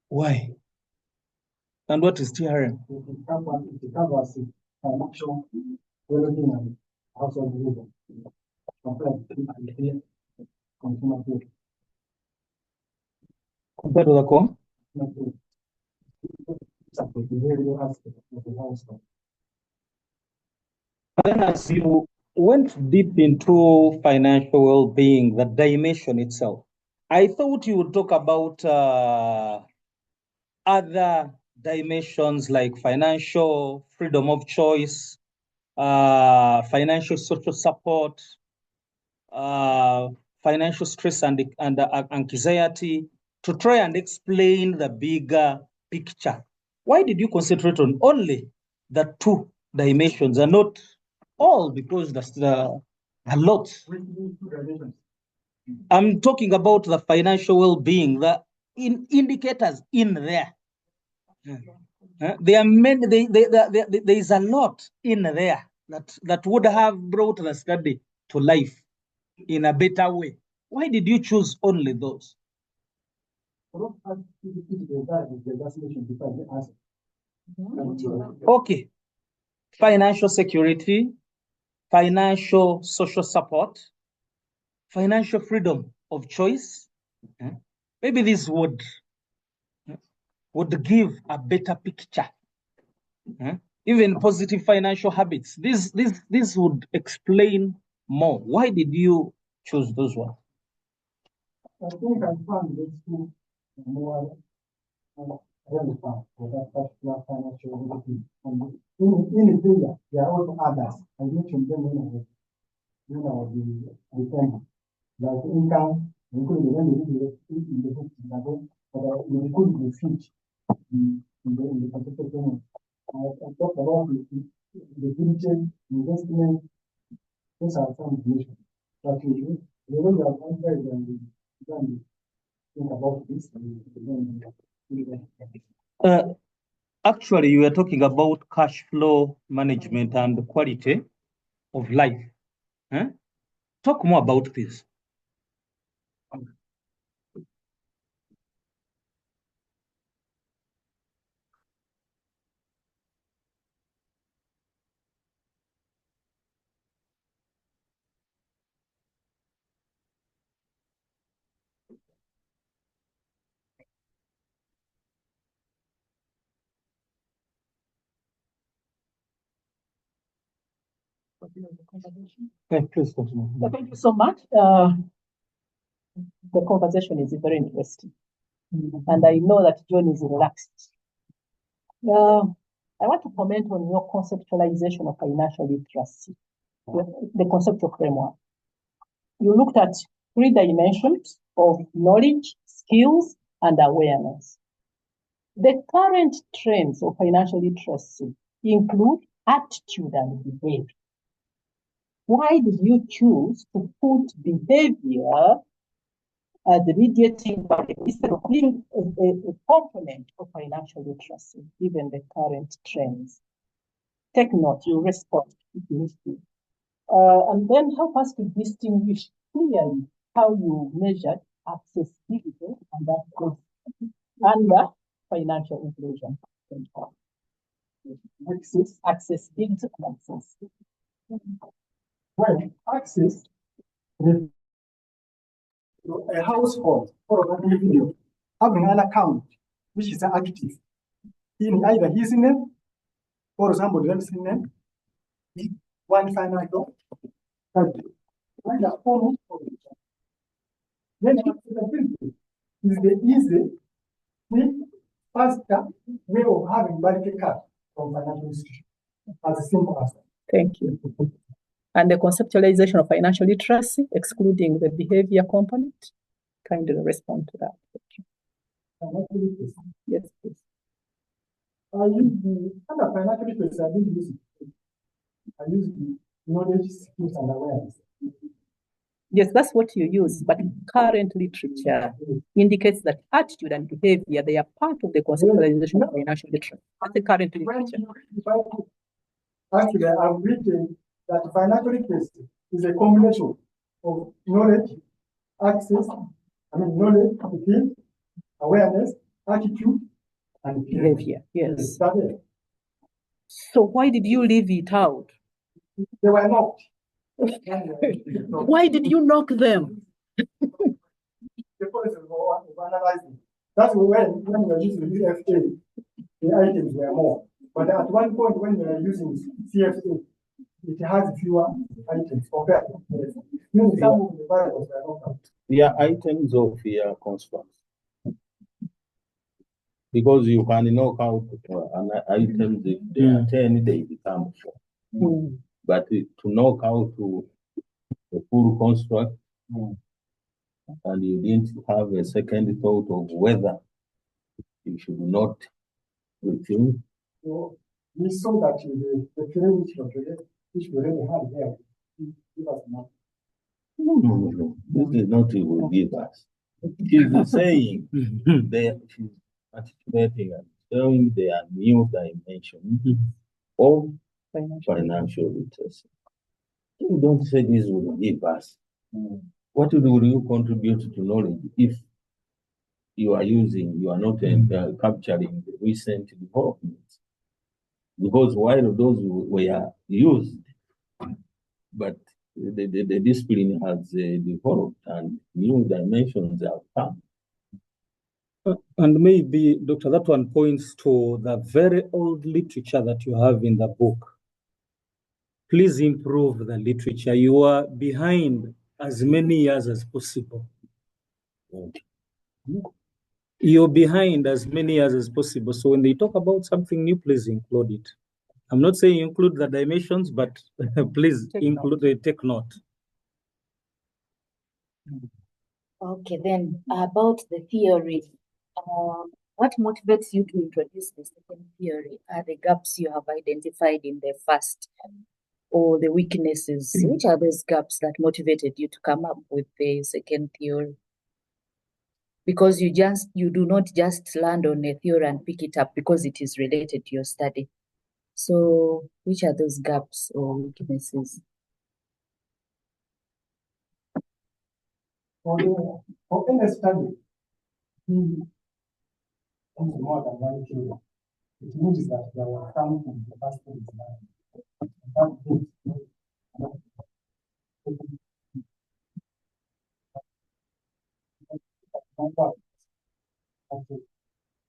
Why? And what is TRM? It covers financial well-being and household living compared to consumer good. Compared to the core? The behavioral aspect of the household. Then as you went deep into financial well-being, the dimension itself, I thought you would talk about other dimensions like financial freedom of choice, financial social support, financial stress and anxiety, to try and explain the bigger picture. Why did you concentrate on only the two dimensions and not all? Because that's a lot. I'm talking about the financial well-being, the indicators in there. There are many. There is a lot in there that would have brought the study to life in a better way. Why did you choose only those? Okay. Financial security, financial social support, financial freedom of choice. Maybe this would give a better picture. Even positive financial habits. This would explain more. Why did you choose those ones? I think I found those two more relevant for that particular financial ability. And in India, there are also others. I mentioned them when I was defending. Like income, including when you read in the book, but you could refute in the particular. I talked about the diligent investment. Those are some information that you when you are conquered and think about this. Actually, you were talking about cash flow management and the quality of life. Talk more about this. Thank you so much. The conversation is very interesting. And I know that John is relaxed. I want to comment on your conceptualization of financial literacy, the conceptual framework. You looked at 3 dimensions of knowledge, skills, and awareness. The current trends of financial literacy include attitude and behavior. Why did you choose to put behavior as the mediating variable instead of being a component of financial literacy, given the current trends? Take note, you respond if you need to. And then help us to distinguish clearly how you measured accessibility and that under financial inclusion. Accessibility and access. Well, access to a household or an individual having an account which is active in either his name or somebody else's name, one financial and almost then accessibility is the easy, quick, faster way of having money card from financial institution. As simple as that. Thank you. And the conceptualization of financial literacy, excluding the behavior component, kindly respond to that. Thank you. Yes, please. I use the under financial literacy, I use the knowledge, skills, and awareness. Yes, that's what you use, but current literature indicates that attitude and behavior, they are part of the conceptualization of financial literacy. That's the current literature. Actually, I've written that financial literacy is a combination of knowledge, access, knowledge, awareness, attitude, and behavior. Yes. So why did you leave it out? They were not. Why did you knock them? The process of analyzing. That's when we were using CFA, the items were more. But at one point, when we were using CFA, it has fewer items compared to some of the variables were not counted. They are items of your constructs. Because you can knock out an item, if they are 10, they become 4. But to knock out to a full construct, and you didn't have a second thought of whether you should not refuse. So we saw that the terrain which we already had there, give us enough. No. This is not what will give us. She's saying she's articulating and showing their new dimension of financial literacy. You don't say this will give us. What will you contribute to knowledge if you are not capturing the recent developments? Because while those were used, but the discipline has developed and new dimensions have come. And maybe, Doctor, that one points to the very old literature that you have in the book. Please improve the literature. You are behind as many years as possible. You're behind as many years as possible. So when they talk about something new, please include it. I'm not saying include the dimensions, but please take note. Okay, then about the theory, what motivates you to introduce the second theory? Are the gaps you have identified in the first, or the weaknesses? Which are those gaps that motivated you to come up with the second theory? Because you do not just land on a theory and pick it up because it is related to your study. So which are those gaps or weaknesses? For any study, more than one theory, it means that there were some in the past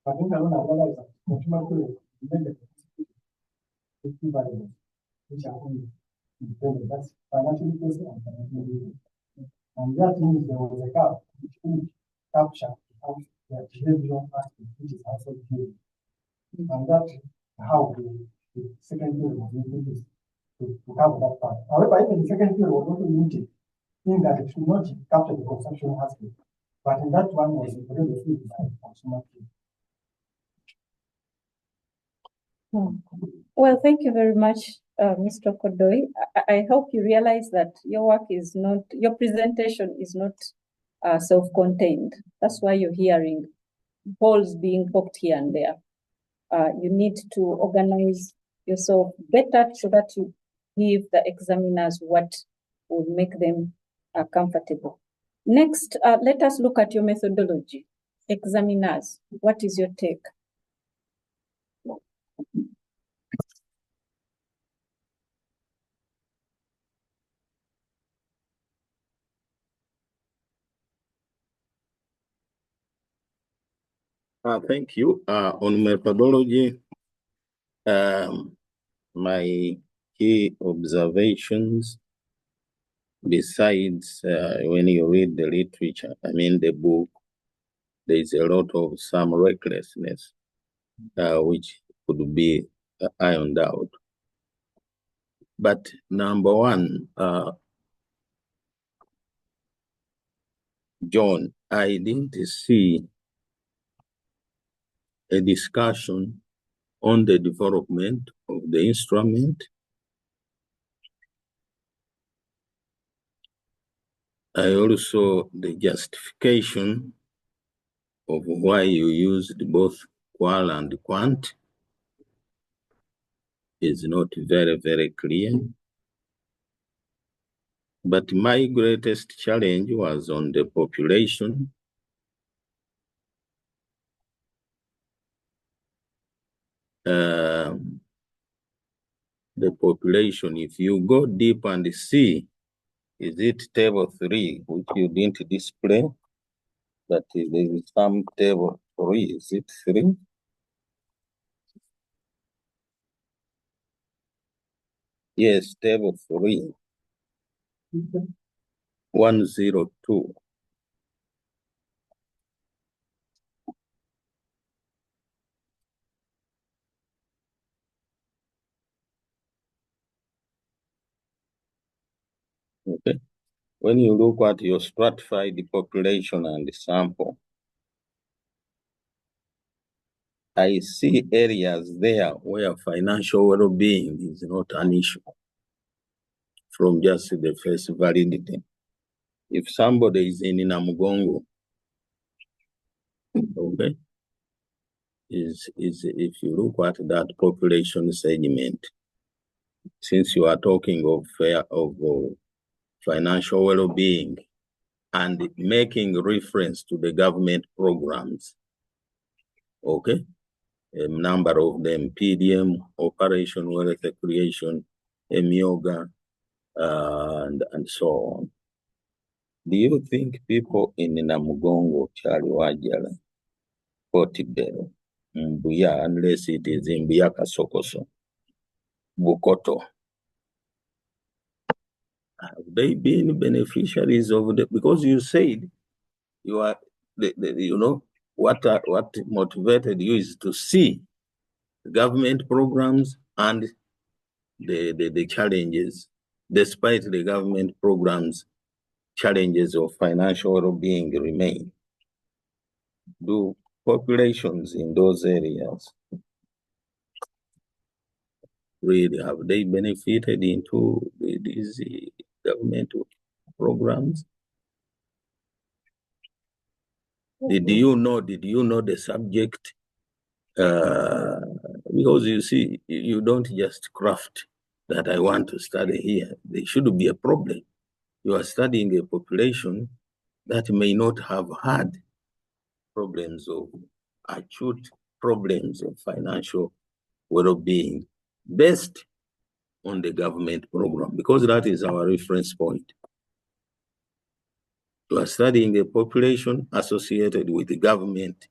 but in the long run, which are only independent. That's financially facing and financially. And that means there was a gap between capture and the behavioral aspect, which is also key. And that's how the second theory was introduced to cover that part. However, even the second theory was also limited in that it should not capture the consumption aspect. But in that one was already filled by consumer theory. Well, thank you very much, Mr. Kodoi. I hope you realize that your work is not, your presentation is not self-contained. That's why you're hearing holes being poked here and there. You need to organize yourself better so that you give the examiners what will make them comfortable. Next, let us look at your methodology. Examiners, what is your take? Thank you. On methodology, my key observations, besides when you read the literature, the book, there is a lot of some recklessness, which could be ironed out. But number one, John, I didn't see a discussion on the development of the instrument. I also, the justification of why you used both qual and quant is not very, very clear. But my greatest challenge was on the population. The population, if you go deep and see, is it table 3, which you didn't display? But there is some table 3, is it 3? Yes, table 3. 102. Okay. When you look at your stratified population and the sample, I see areas there where financial well-being is not an issue from just the first validity. If somebody is in Namugongo, okay, if you look at that population segment, since you are talking of financial well-being and making reference to the government programs, okay? A number of them, PDM, Operation Wealth Creation, EMIOGA, and so on. Do you think people in Namugongo, Chaliwajala, Potibero, Mbuya, unless it is in Mbuyaka Sokoso, Bukoto, have they been beneficiaries of the, because you said you are, you know, what motivated you is to see government programs and the challenges, despite the government programs, challenges of financial well-being remain. Do populations in those areas really, have they benefited into these government programs? Did you know the subject? Because you see, you don't just craft that I want to study here. There should be a problem. You are studying a population that may not have had problems of acute problems of financial well-being based on the government program, because that is our reference point. You are studying a population associated with the government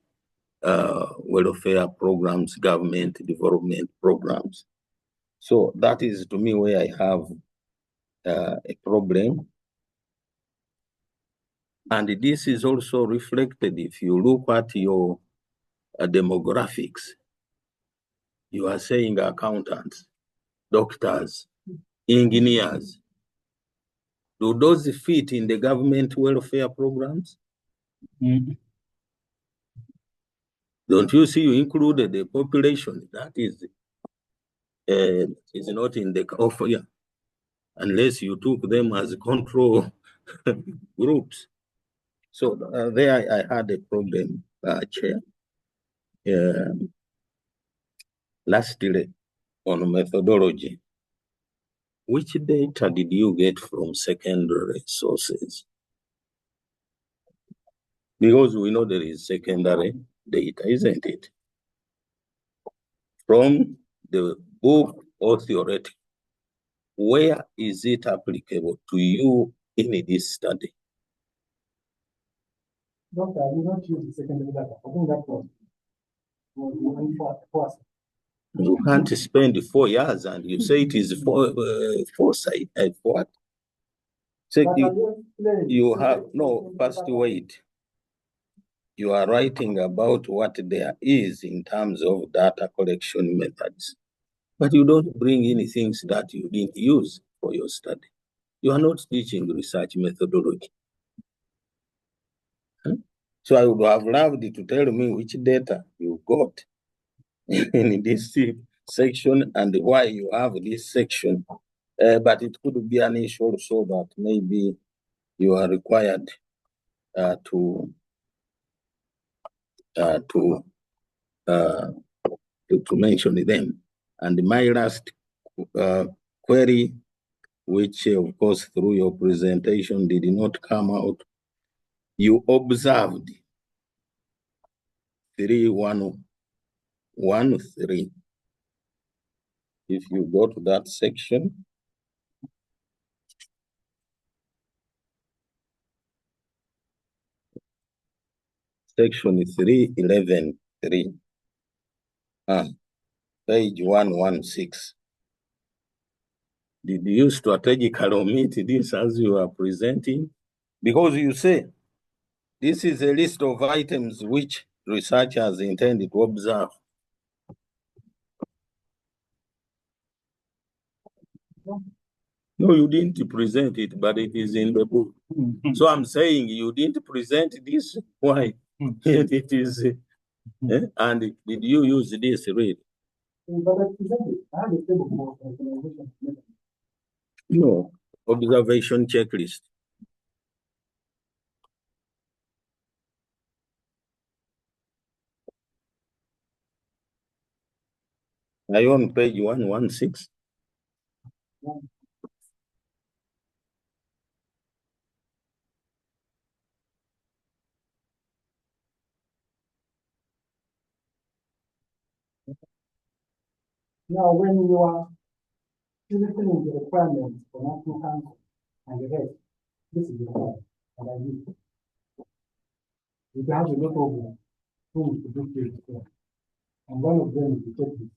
welfare programs, government development programs. So that is, to me, where I have a problem. And this is also reflected if you look at your demographics. You are saying accountants, doctors, engineers. Do those fit in the government welfare programs? Mm. Don't you see you included the population that is not in the offer, yeah, unless you took them as control groups. So there I had a problem, Chair. Lastly, on methodology, which data did you get from secondary sources? Because we know there is secondary data, isn't it? From the book or theoretical, where is it applicable to you in this study? Doctor, I did not use the secondary data. I think that was first. You can't spend 4 years and you say it is foresight. What? So you have, no, first wait. You are writing about what there is in terms of data collection methods, but you don't bring any things that you didn't use for your study. You are not teaching research methodology. Huh? So I would have loved to tell me which data you got in this section and why you have this section. But it could be an issue also that maybe you are required to mention them. And my last query, which of course through your presentation did not come out, you observed 3113. If you go to that section, section 311.3, page 116. Did you strategically omit this as you are presenting? Because you say this is a list of items which researchers intended to observe. No, you didn't present it, but it is in the book. So I'm saying you didn't present this. Why? It is, and did you use this read? But I presented, I have a table for organization. No, observation checklist. Are you on page 116? Now, when you are fulfilling the requirements for national council and the rest, this is the part that I need. You have a lot of things to do here. And one of them is the checklist.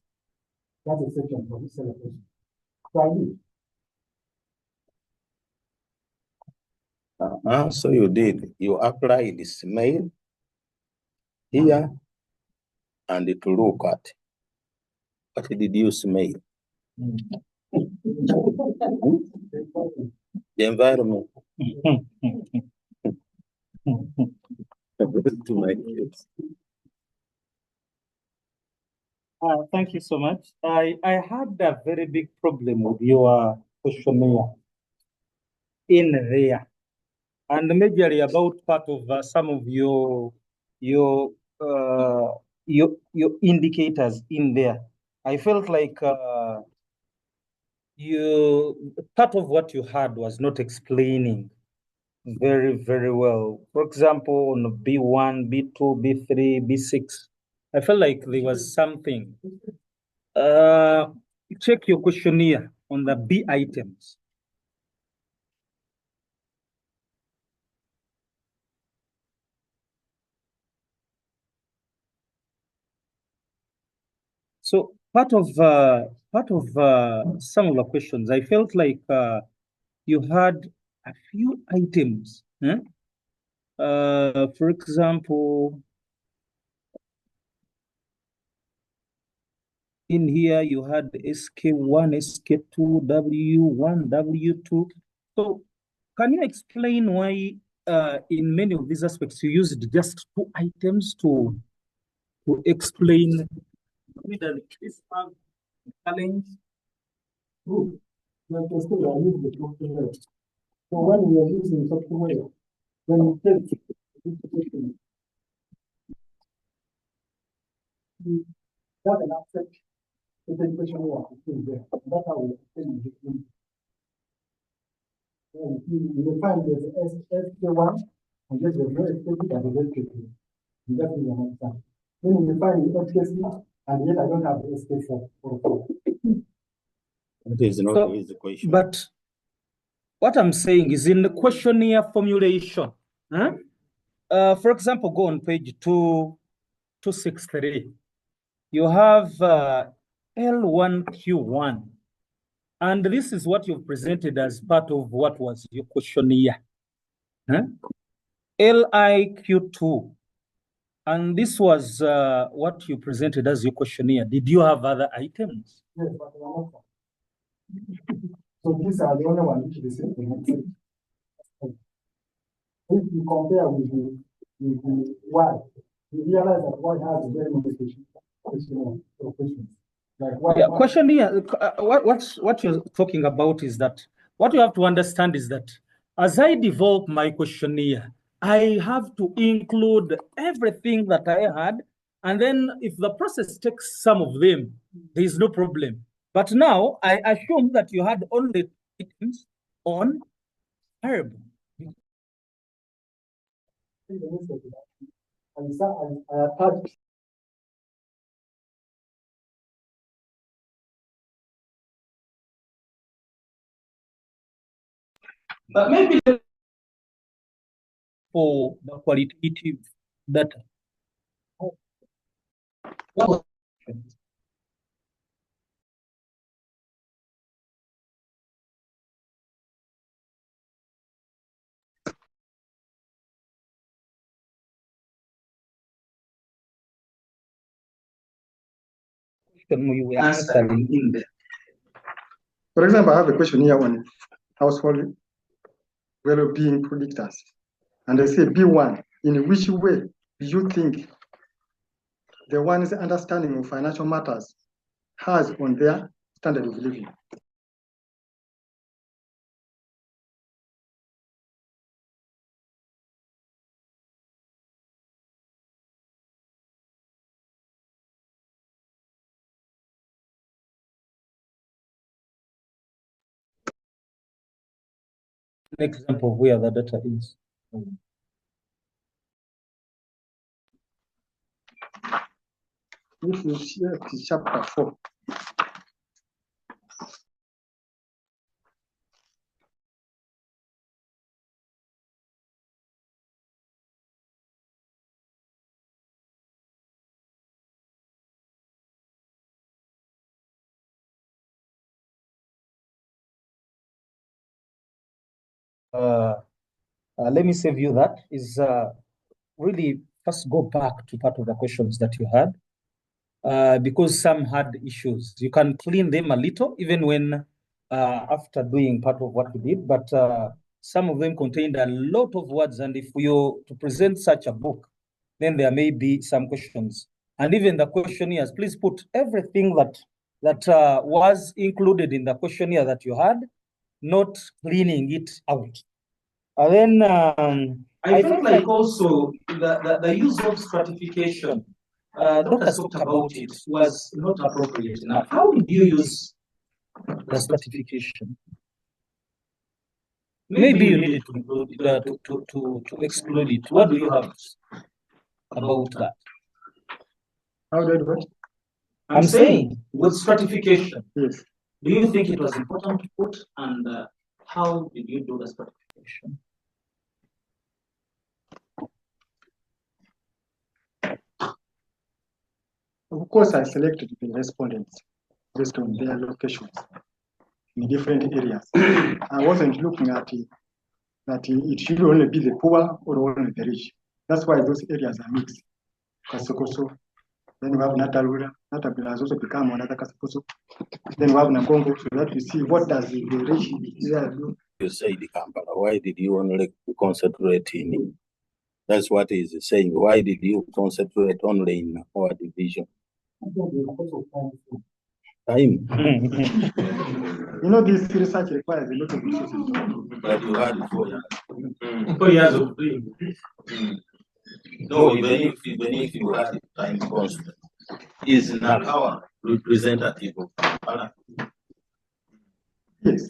That's a section for this celebration. So I did. So you did. You applied this mail here and to look at. What did you smell? The environment. To my kids. Thank you so much. I had a very big problem with your questionnaire in there, and majorly about part of some of your indicators in there. I felt like part of what you had was not explaining very, very well. For example, on B1, B2, B3, B6, I felt like there was something. Check your questionnaire on the B items. So part of some of the questions, I felt like you had a few items. For example, in here you had SK1, SK2, W1, W2. So can you explain why in many of these aspects you used just 2 items to explain this challenge? Good. Like I said, I use the software. So when we are using software, when we take that an aspect, the questionnaire is there. That's how we explain it. You will find there's SK1 and there's a very SK2 and a very SK3. You just need to understand. Then you will find the SK3 and yet I don't have the SK4 or 4. That is not So, the question. but what I'm saying is in the questionnaire formulation. For example, go on page 263. You have L1Q1. And this is what you've presented as part of what was your questionnaire. LIQ2. And this was what you presented as your questionnaire. Did you have other items? Yes, but they are not. So these are the only ones which is the same. If you compare with the Y, you realize that Y has a very many questions. Like why? Yeah, questionnaire. What you're talking about is that what you have to understand is that as I develop my questionnaire, I have to include everything that I had, and then if the process takes some of them, there is no problem. But now I assume that you had only items on herb. I attached. But maybe for the qualitative data. We were answering in there. For example, I have a question here on household well-being predictors. And they say B1, in which way do you think the one's understanding of financial matters has on their standard of living? an example of where the data is. If you check chapter 4, Let me save you that. Is really first go back to part of the questions that you had, because some had issues. You can clean them a little, even when after doing part of what we did, but some of them contained a lot of words, and if you to present such a book, then there may be some questions. And even the questionnaires, please put everything that was included in the questionnaire that you had, not cleaning it out. And then I felt like also the use of stratification, doctors talked about it, was not appropriate enough. How did you use the stratification? Maybe you needed to include to exclude it. What do you have about that? how did what? I'm saying with stratification. Yes. Do you think it was important to put, and how did you do the stratification? Of course, I selected the respondents based on their locations in different areas. I wasn't looking at it, that it should only be the poor or only the rich. That's why those areas are mixed. Kasokoso, then we have Natalura. Natalura has also become another Kasokoso. Then we have Nakongo, so that we see what does the rich area do. You said Kampala. Why did you only concentrate in? That's what he's saying. Why did you concentrate only in our division? Time. You know, this research requires a lot of resources. But you had 4 years. 4 years of doing. No, even if you had time constant, is Nakawa representative of Kampala? Yes.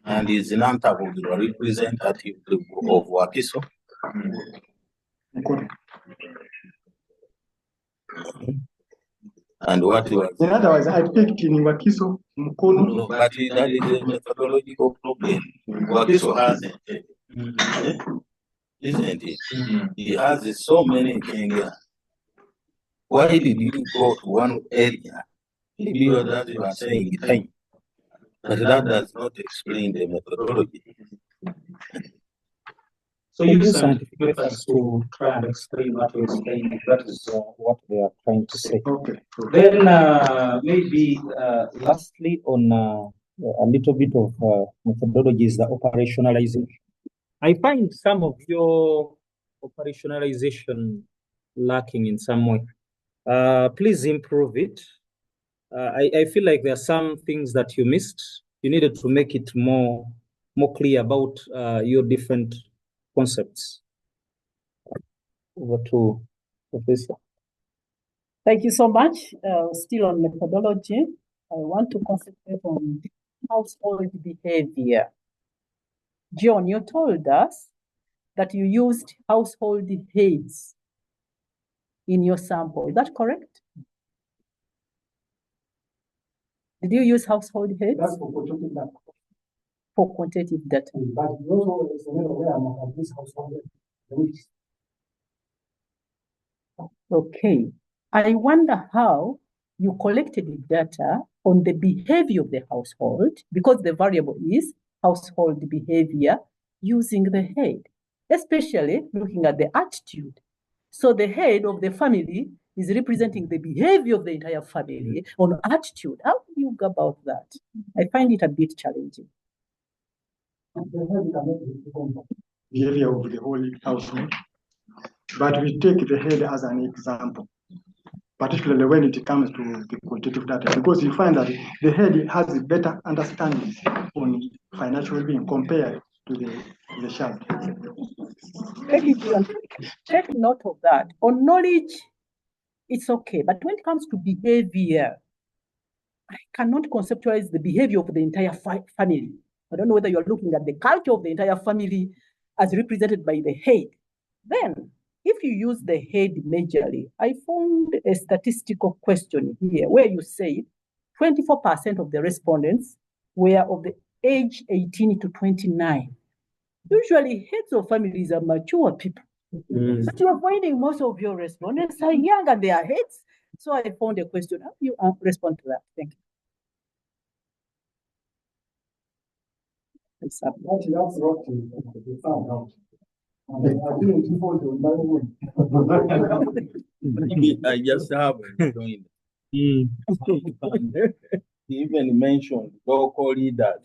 And is Nantabu representative of Wakiso? And what was? In other words, I picked in Wakiso, Mukono. No, but that is a methodological problem. Wakiso has it, isn't it? He has so many things. Why did you go to one area? Maybe you are saying time, but that does not explain the methodology. So you use scientific methods to try and explain what you're explaining. That is what they are trying to say. Okay. Then maybe lastly on a little bit of methodologies, the operationalization. I find some of your operationalization lacking in some way. Please improve it. I feel like there are some things that you missed. You needed to make it more clear about your different concepts. Over to Professor. Thank you so much. Still on methodology, I want to concentrate on household behavior. John, you told us that you used household heads in your sample. Is that correct? Did you use household heads? That's for quantitative data. For quantitative data. But you also is where I'm at this household heads. Okay. I wonder how you collected the data on the behavior of the household, because the variable is household behavior, using the head, especially looking at the attitude. So the head of the family is representing the behavior of the entire family on attitude. How do you go about that? I find it a bit challenging. Behavior of the whole household. But we take the head as an example, particularly when it comes to the quantitative data, because you find that the head has a better understanding on financial well-being compared to the child. Take note of that. On knowledge, it's okay. But when it comes to behavior, I cannot conceptualize the behavior of the entire family. I don't know whether you're looking at the culture of the entire family as represented by the head. Then, if you use the head majorly, I found a statistical question here where you say 24% of the respondents were of the age 18 to 29. Usually, heads of families are mature people. But you are finding most of your respondents are young and they are heads. So I found a question. How do you respond to that? Thank you. That's what we found out. I didn't before the way. Maybe I just have joined. He even mentioned local leaders.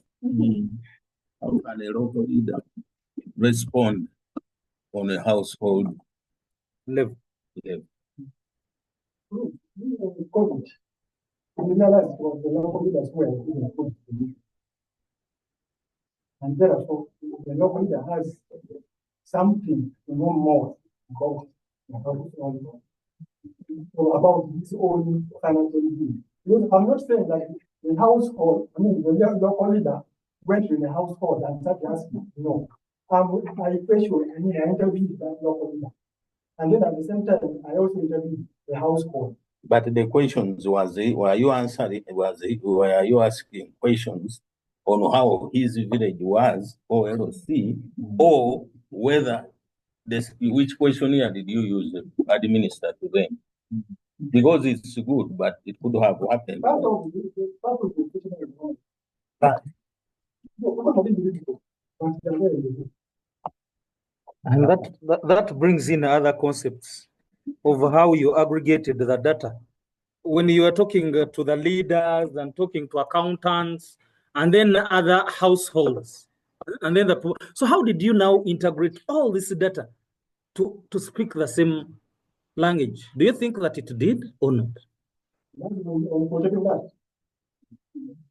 How can a local leader respond on a household level? COVID. We realized it was the local leaders who were in a good position. And therefore, the local leader has something to know more about his own financial needs. Because I'm not saying that the household, I mean, the local leader went to the household and started asking, no. I question, I interviewed that local leader. And then at the same time, I also interviewed the household. But the questions were you answering, were you asking questions on how his village was, or LC, or whether which questionnaire did you use to administer to them? Because it's good, but it could have happened. And that brings in other concepts of how you aggregated the data. When you are talking to the leaders and talking to accountants and then other households, and then so how did you now integrate all this data to speak the same language? Do you think that it did or not?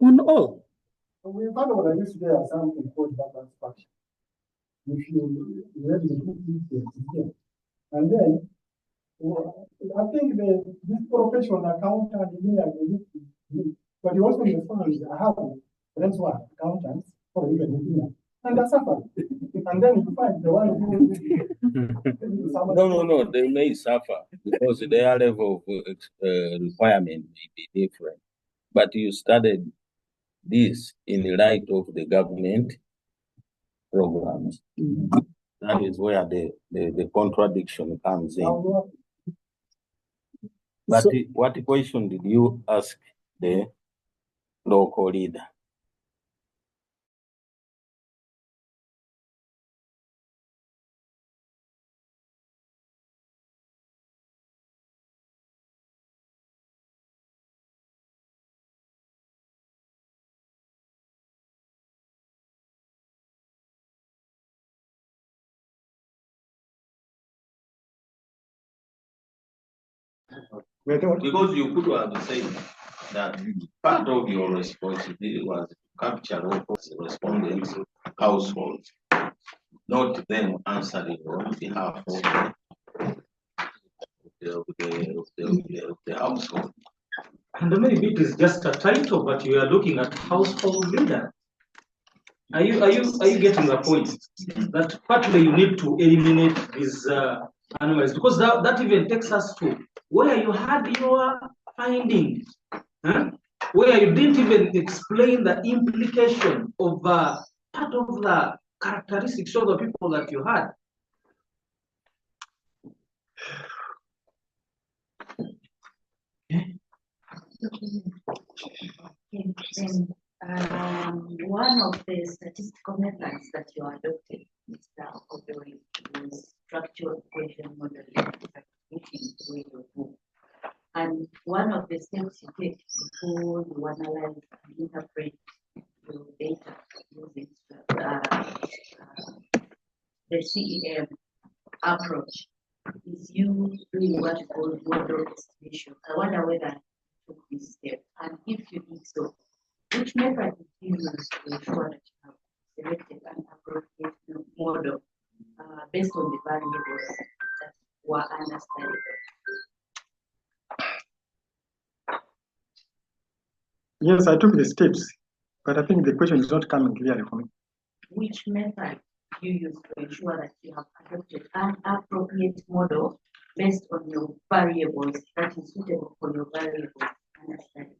On all. We found out that there are something called data structure. If you read the book, and then I think this professional accountant, but you also understand I have friends who are accountants or even engineers, and they're suffering. And then you find the one who No, they may suffer because their level of requirement may be different. But you studied this in the light of the government programs. That is where the contradiction comes in. But so, what question did you ask the local leader? Because you could have said that part of your responsibility was to capture local respondents' households, not them answering on behalf of the household. And maybe it is just a title, but you are looking at household leader. Are you getting the point? That partly you need to eliminate these anomalies, because that even takes us to where you had your findings, where you didn't even explain the implication of part of the characteristics of the people that you had. One of the statistical methods that you adopted, Mr. Okodoy, is structural equation modeling, and one of the steps you take before you analyze and interpret your data using the CEM approach is you doing what you call model estimation. I wonder whether you took this step, and if you did so, which method did you use to ensure that you have selected an appropriate model based on the variables that were understudied? Yes, I took the steps, but I think the question is not coming clearly for me. Which method you use to ensure that you have adopted an appropriate model based on your variables that is suitable for your variables understanding?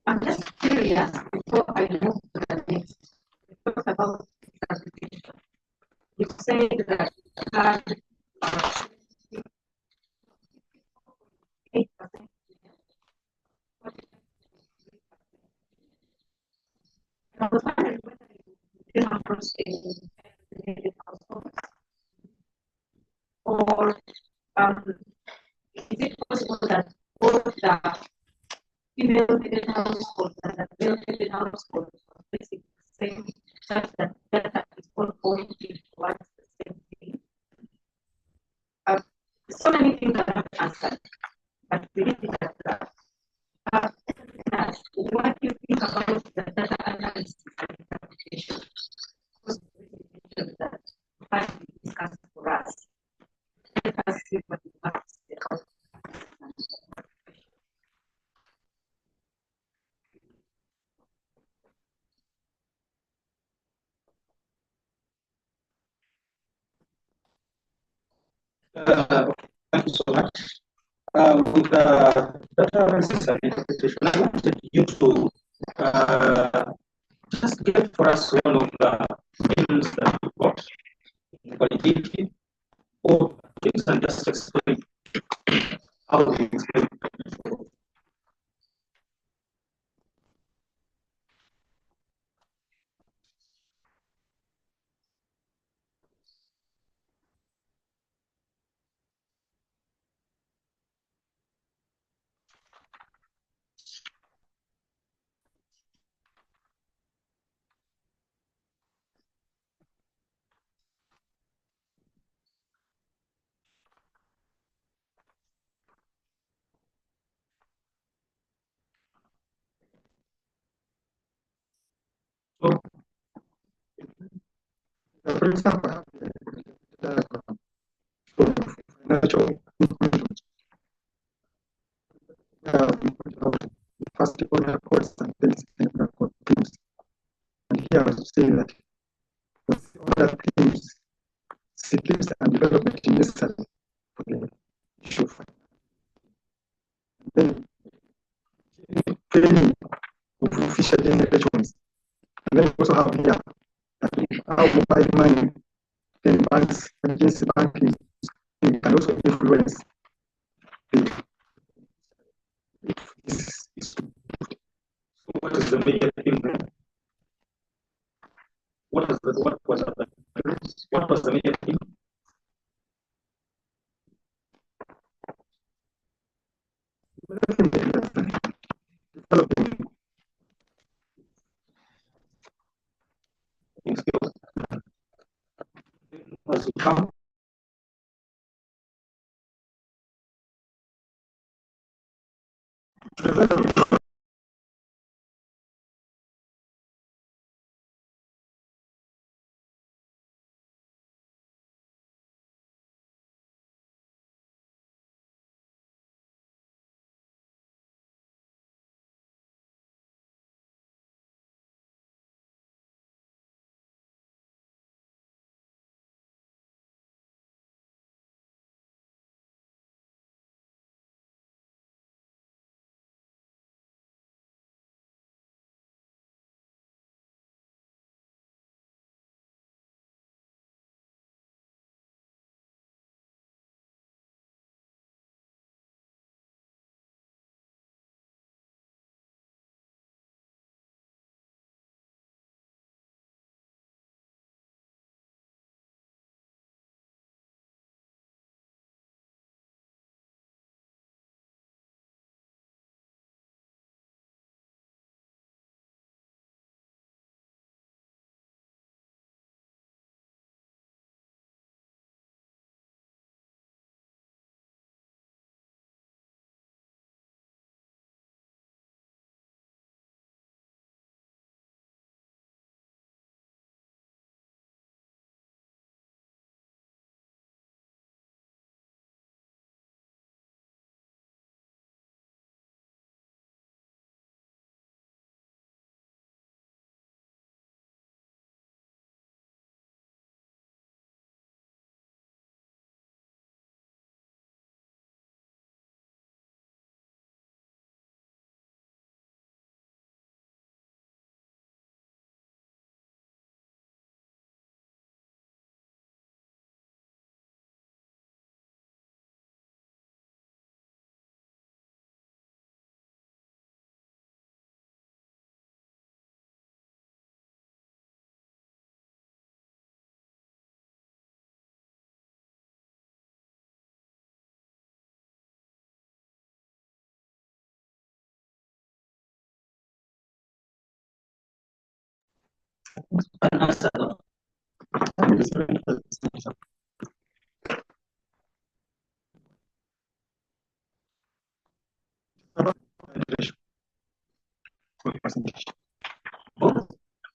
I'm just curious before I move to the next. You talk about classification. You say that had 8%. I was wondering whether you have proceeded in households or is it possible that both the female-headed households and the male-headed households are basically the same, such that data is all pointing towards the same thing? So many things that have answered, but really that what you think about the data analysis and interpretation, because that has been discussed for us. Let us see what it has the outcome. Thank you so much. With data analysis and interpretation, I wanted you to just get for us one of the things that you got in validity or things and just explain how we explain. So, For example, financial information. First of all, reports and things like things. And here I was saying that with other things, skills and development necessary for the issue of finance. Then training of official generations. And then we also have here how mobile money, then banks, agency banking, can also influence the if this is what is the major thing there? What was the major thing? developing Skills. As you come developing can answer that.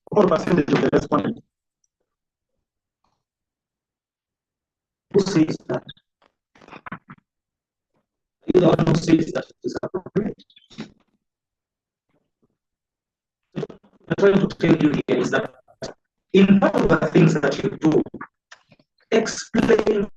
What percentage of the respondents? Who says that? You the one who says that it is appropriate. What I'm trying to tell you here is that in part of the things that you do, explain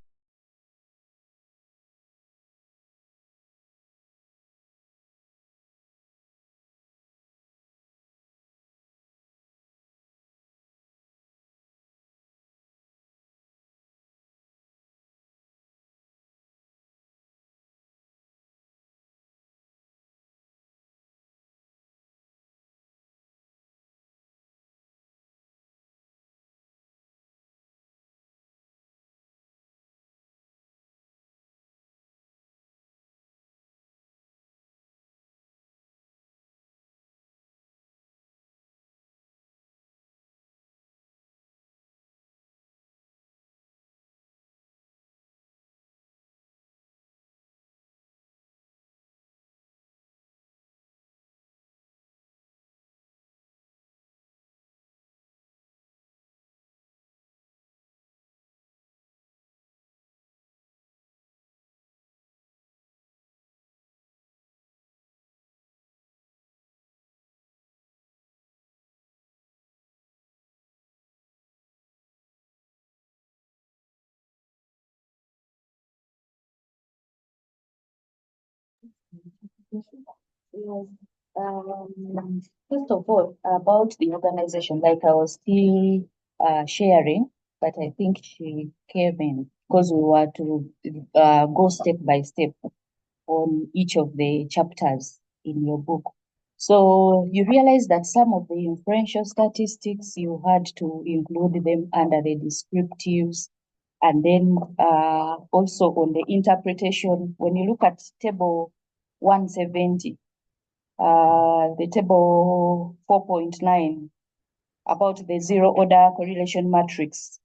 Yes. First of all, about the organization, like I was still sharing, but I think she came in because we were to go step by step on each of the chapters in your book. So you realize that some of the inferential statistics, you had to include them under the descriptives. And then also on the interpretation, when you look at table 170, the table 4.9 about the zero order correlation matrix,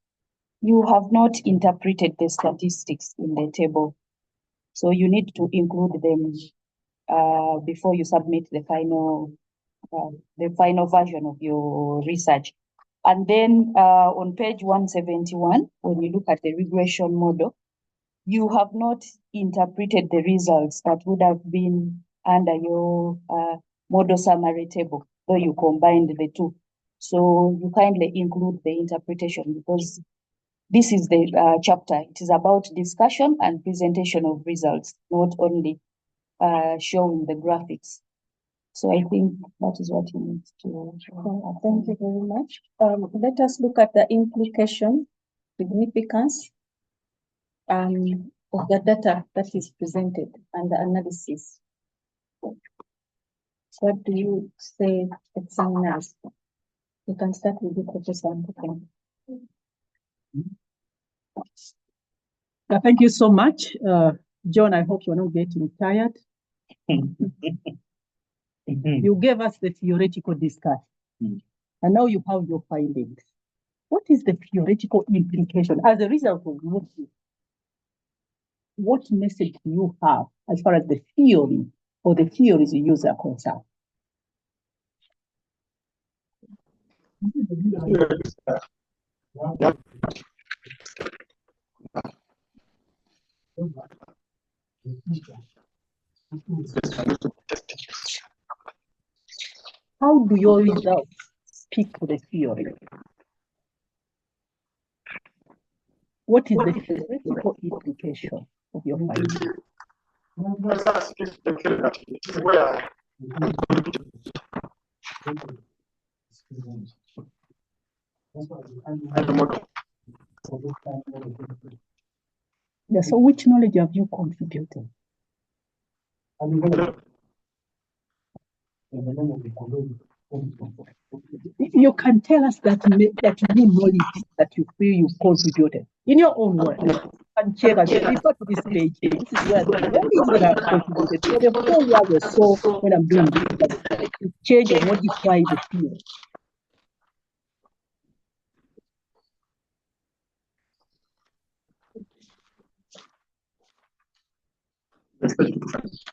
you have not interpreted the statistics in the table. So you need to include them before you submit the final version of your research. And then on page 171, when you look at the regression model, you have not interpreted the results that would have been under your model summary table, though you combined the two. So you kindly include the interpretation because this is the chapter. It is about discussion and presentation of results, not only showing the graphics. So I think that is what you need to. Thank you very much. Let us look at the implication, significance of the data that is presented and the analysis. What do you say, examiners? You can start with the Professor. Thank you so much. John, I hope you're not getting tired. You gave us the theoretical discussion, and now you have your findings. What is the theoretical implication as a result of what message do you have as far as the theory or the theories you use are concerned? How do your results speak to the theory? What is the theoretical implication of your findings? Yeah, so which knowledge have you contributed? If you can tell us that new knowledge that you feel you contributed in your own words, and check and refer to this page. This is where the knowledge that I contributed for the 4 years or so when I'm doing this, to change or modify the field. respect to difference.